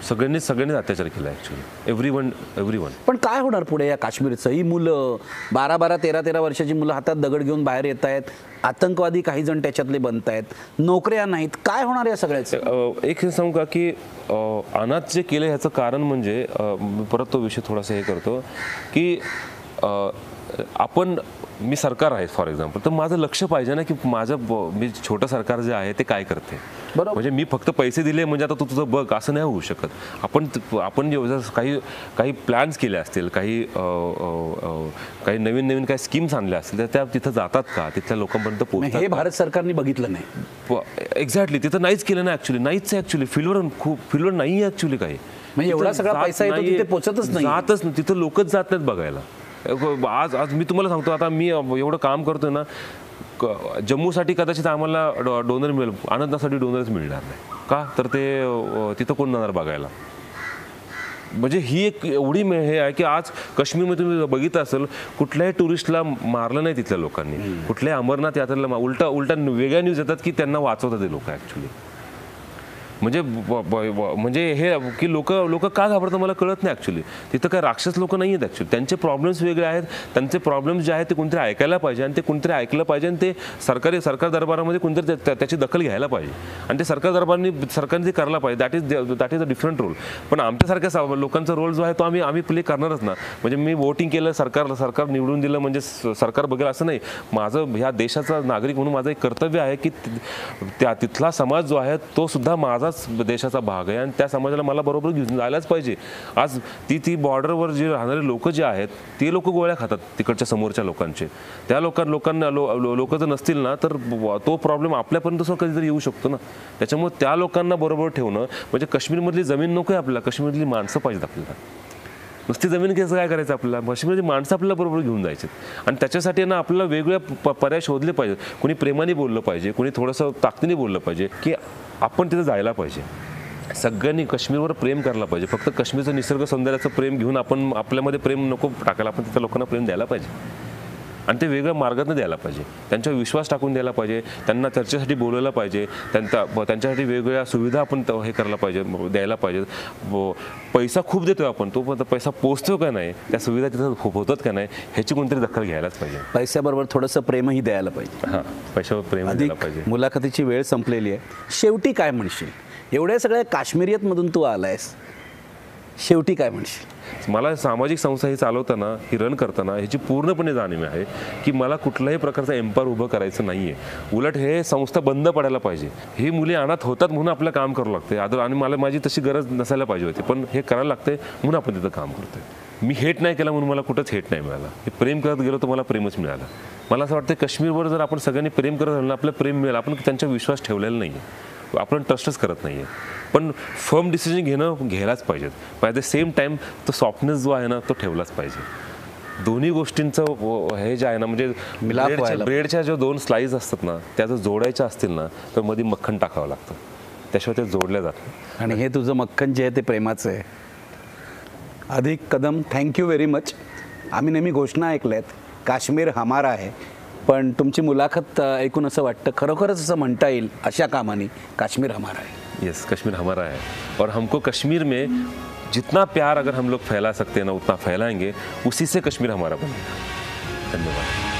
सगळ्यांनीच अत्याचार केला ॲक्च्युली, एव्हरीवन. पण काय होणार पुढे या काश्मीरचं? ही मुलं 12-12, 13-13 वर्षाची मुलं हातात दगड घेऊन बाहेर येत आहेत, आतंकवादी काही जण त्याच्यातले बनत आहेत, नोकऱ्या नाहीत, काय होणार या सगळ्याचं? एक हे सांगू का की अनाथ जे केलं ह्याचं कारण म्हणजे मी परत तो विषय थोडासा हे करतो की मी सरकार आहे फॉर एक्झाम्पल, तर माझं लक्ष पाहिजे ना की मी छोटं सरकार जे आहे ते काय करते. बरोबर. म्हणजे मी फक्त पैसे दिले म्हणजे आता तू तुझं बघ असं नाही होऊ शकत. आपण जर काही प्लॅन्स केले असतील, काही नवीन काही स्कीम्स आणल्या असतील तर त्या तिथं जातात का, तिथल्या लोकांपर्यंत पोहोचतात? हे भारत सरकारने बघितलं नाही. एक्झॅक्टली, तिथं नाहीच केलं ना ऍक्च्युली, नाहीच आहे ऍक्च्युली. फिल्डवर नाही आहे ऍक्च्युली काही. म्हणजे एवढा सगळा पैसा येतो तिथे पोहोचतच नाही, जातच नाही, तिथं लोकच जात नाहीत बघायला. आज मी तुम्हाला सांगतो, आता मी एवढं काम करतोय ना, जम्मूसाठी कदाचित आम्हाला डोनर मिळेल, आनंदासाठी डोनरच मिळणार नाही का, तर ते तिथं कोण जाणार बघायला. म्हणजे ही एक एवढी हे आहे की आज काश्मीरमध्ये तुम्ही बघितलं असेल, कुठल्याही टुरिस्टला मारलं नाही तिथल्या लोकांनी, कुठल्याही अमरनाथ यात्रेला उलटा वेगळ्या न्यूज येतात की त्यांना वाचवतात ते लोक ॲक्च्युली. म्हणजे हे की लोक का घाबरतात मला कळत नाही ॲक्च्युली. तिथं काय राक्षस लोक नाही आहेत ॲक्च्युली, त्यांचे प्रॉब्लेम्स वेगळे आहेत. त्यांचे प्रॉब्लेम्स जे आहेत ते कोणतरी ऐकायला पाहिजे आणि ते कोणतरी ऐकलं पाहिजे आणि ते सरकार दरबारामध्ये कोणतरी त्याची दखल घ्यायला पाहिजे आणि ते सरकारने ते करायला पाहिजे. That is a different role. पण आमच्यासारख्या लोकांचा रोल जो आहे तो आम्ही प्ले करणारच ना. म्हणजे मी वोटिंग केलं, सरकार निवडून दिलं म्हणजे सरकार बघेल असं नाही. माझं ह्या देशाचा नागरिक म्हणून माझं एक कर्तव्य आहे की तिथला समाज जो आहे तो सुद्धा माझा देशाचा भाग आहे आणि त्या समाजाला मला बरोबर घेऊन जायलाच पाहिजे. आज ती बॉर्डरवर जे राहणारे लोक जे आहेत ते लोक गोळ्या खातात तिकडच्या समोरच्या लोकांचे. त्या लोकांना लोक जर नसतील ना तर तो प्रॉब्लेम आपल्यापर्यंत सुद्धा कधीतरी येऊ शकतो ना. त्याच्यामुळे त्या लोकांना बरोबर ठेवणं म्हणजे काश्मीरमधली जमीन नको आहे आपल्याला, काश्मीरमधली माणसं पाहिजेत आपल्याला. नुसती जमीन घ्यायचं काय करायचं आपल्याला, काश्मीरची माणसं आपल्याला बरोबर घेऊन जायचे आणि त्याच्यासाठी ना आपल्याला वेगवेगळ्या पर्याय शोधले पाहिजेत. कोणी प्रेमाने बोललं पाहिजे, कोणी थोडंसं ताकदीने बोललं पाहिजे की आपण तिथं जायला पाहिजे. सगळ्यांनी काश्मीरवर प्रेम करायला पाहिजे. फक्त काश्मीरचं निसर्ग सौंदर्याचं प्रेम घेऊन आपण आपल्यामध्ये प्रेम नको टाकायला, आपण तिथल्या लोकांना प्रेम द्यायला पाहिजे आणि ते वेगळ्या मार्गाने द्यायला पाहिजे. त्यांच्यावर विश्वास टाकून द्यायला पाहिजे, त्यांना चर्चेसाठी बोलवलं पाहिजे, त्यांच्यासाठी वेगवेगळ्या सुविधा आपण हे करायला पाहिजे, द्यायला पाहिजे. पैसा खूप देतोय आपण, तो पण पैसा पोचतो का नाही, त्या सुविधा तिथं होतात का नाही ह्याची कोणतरी दखल घ्यायलाच पाहिजे. पैशाबरोबर थोडंसं प्रेमही द्यायला पाहिजे. हां, पैशावर प्रेम द्यायला पाहिजे. मुलाखतीची वेळ संपलेली आहे. शेवटी काय म्हणशील? एवढ्या सगळ्या काश्मीरियतमधून तू आलायस, शेवटी काय म्हणशील? मला सामाजिक संस्था ही चालवताना, ही रन करताना ह्याची पूर्णपणे जाणीव आहे की मला कुठल्याही प्रकारचा एम्पायर उभं करायचं नाही आहे. उलट हे संस्था बंद पडायला पाहिजे. ही मुली अनाथ होतात म्हणून आपलं काम करावं लागते आणि माझी तशी गरज नसायला पाहिजे होती, पण हे करायला लागते म्हणून आपण तिथं काम करतोय. मी हेट नाही केला म्हणून मला कुठंच हेट नाही मिळाला. हे प्रेम करत गेलो तर मला प्रेमच मिळालं. मला असं वाटतं काश्मीरवर जर आपण सगळ्यांनी प्रेम करत राहिलं आपलं प्रेम मिळेल. आपण त्यांचा विश्वास ठेवलेला नाही आहे, आपण ट्रस्टच करत नाही आहे. पण फर्म डिसिजन घ्यायलाच पाहिजेत. बाय द सेम टाईम तो सॉफ्टनेस जो आहे ना तो ठेवलाच पाहिजे. दोन्ही गोष्टींचं हे जे आहे ना, म्हणजे ब्रेडच्या ज्या 2 स्लाईस असतात ना त्या जर जोडायच्या असतील ना तर मध्ये मक्खन टाकावं लागतं, त्याशिवाय ते जोडल्या जातात. आणि हे तुझं मक्खन जे आहे ते प्रेमाचं आहे. अधिक कदम, थँक्यू व्हेरी मच. आम्ही नेहमी घोषणा ऐकल्यात, काश्मीर हमारा आहे, पण तुमची मुलाखत ऐकून असं वाटतं खरोखरच असं म्हणता येईल अशा कामाने काश्मीर हमारा है. यस, कश्मीर हमारा है और हमको कश्मीर में जितना प्यार अगर हम लोग फैला सकते हैं ना उतना फैलाएंगे, उसी से कश्मीर हमारा बनेगा. धन्यवाद.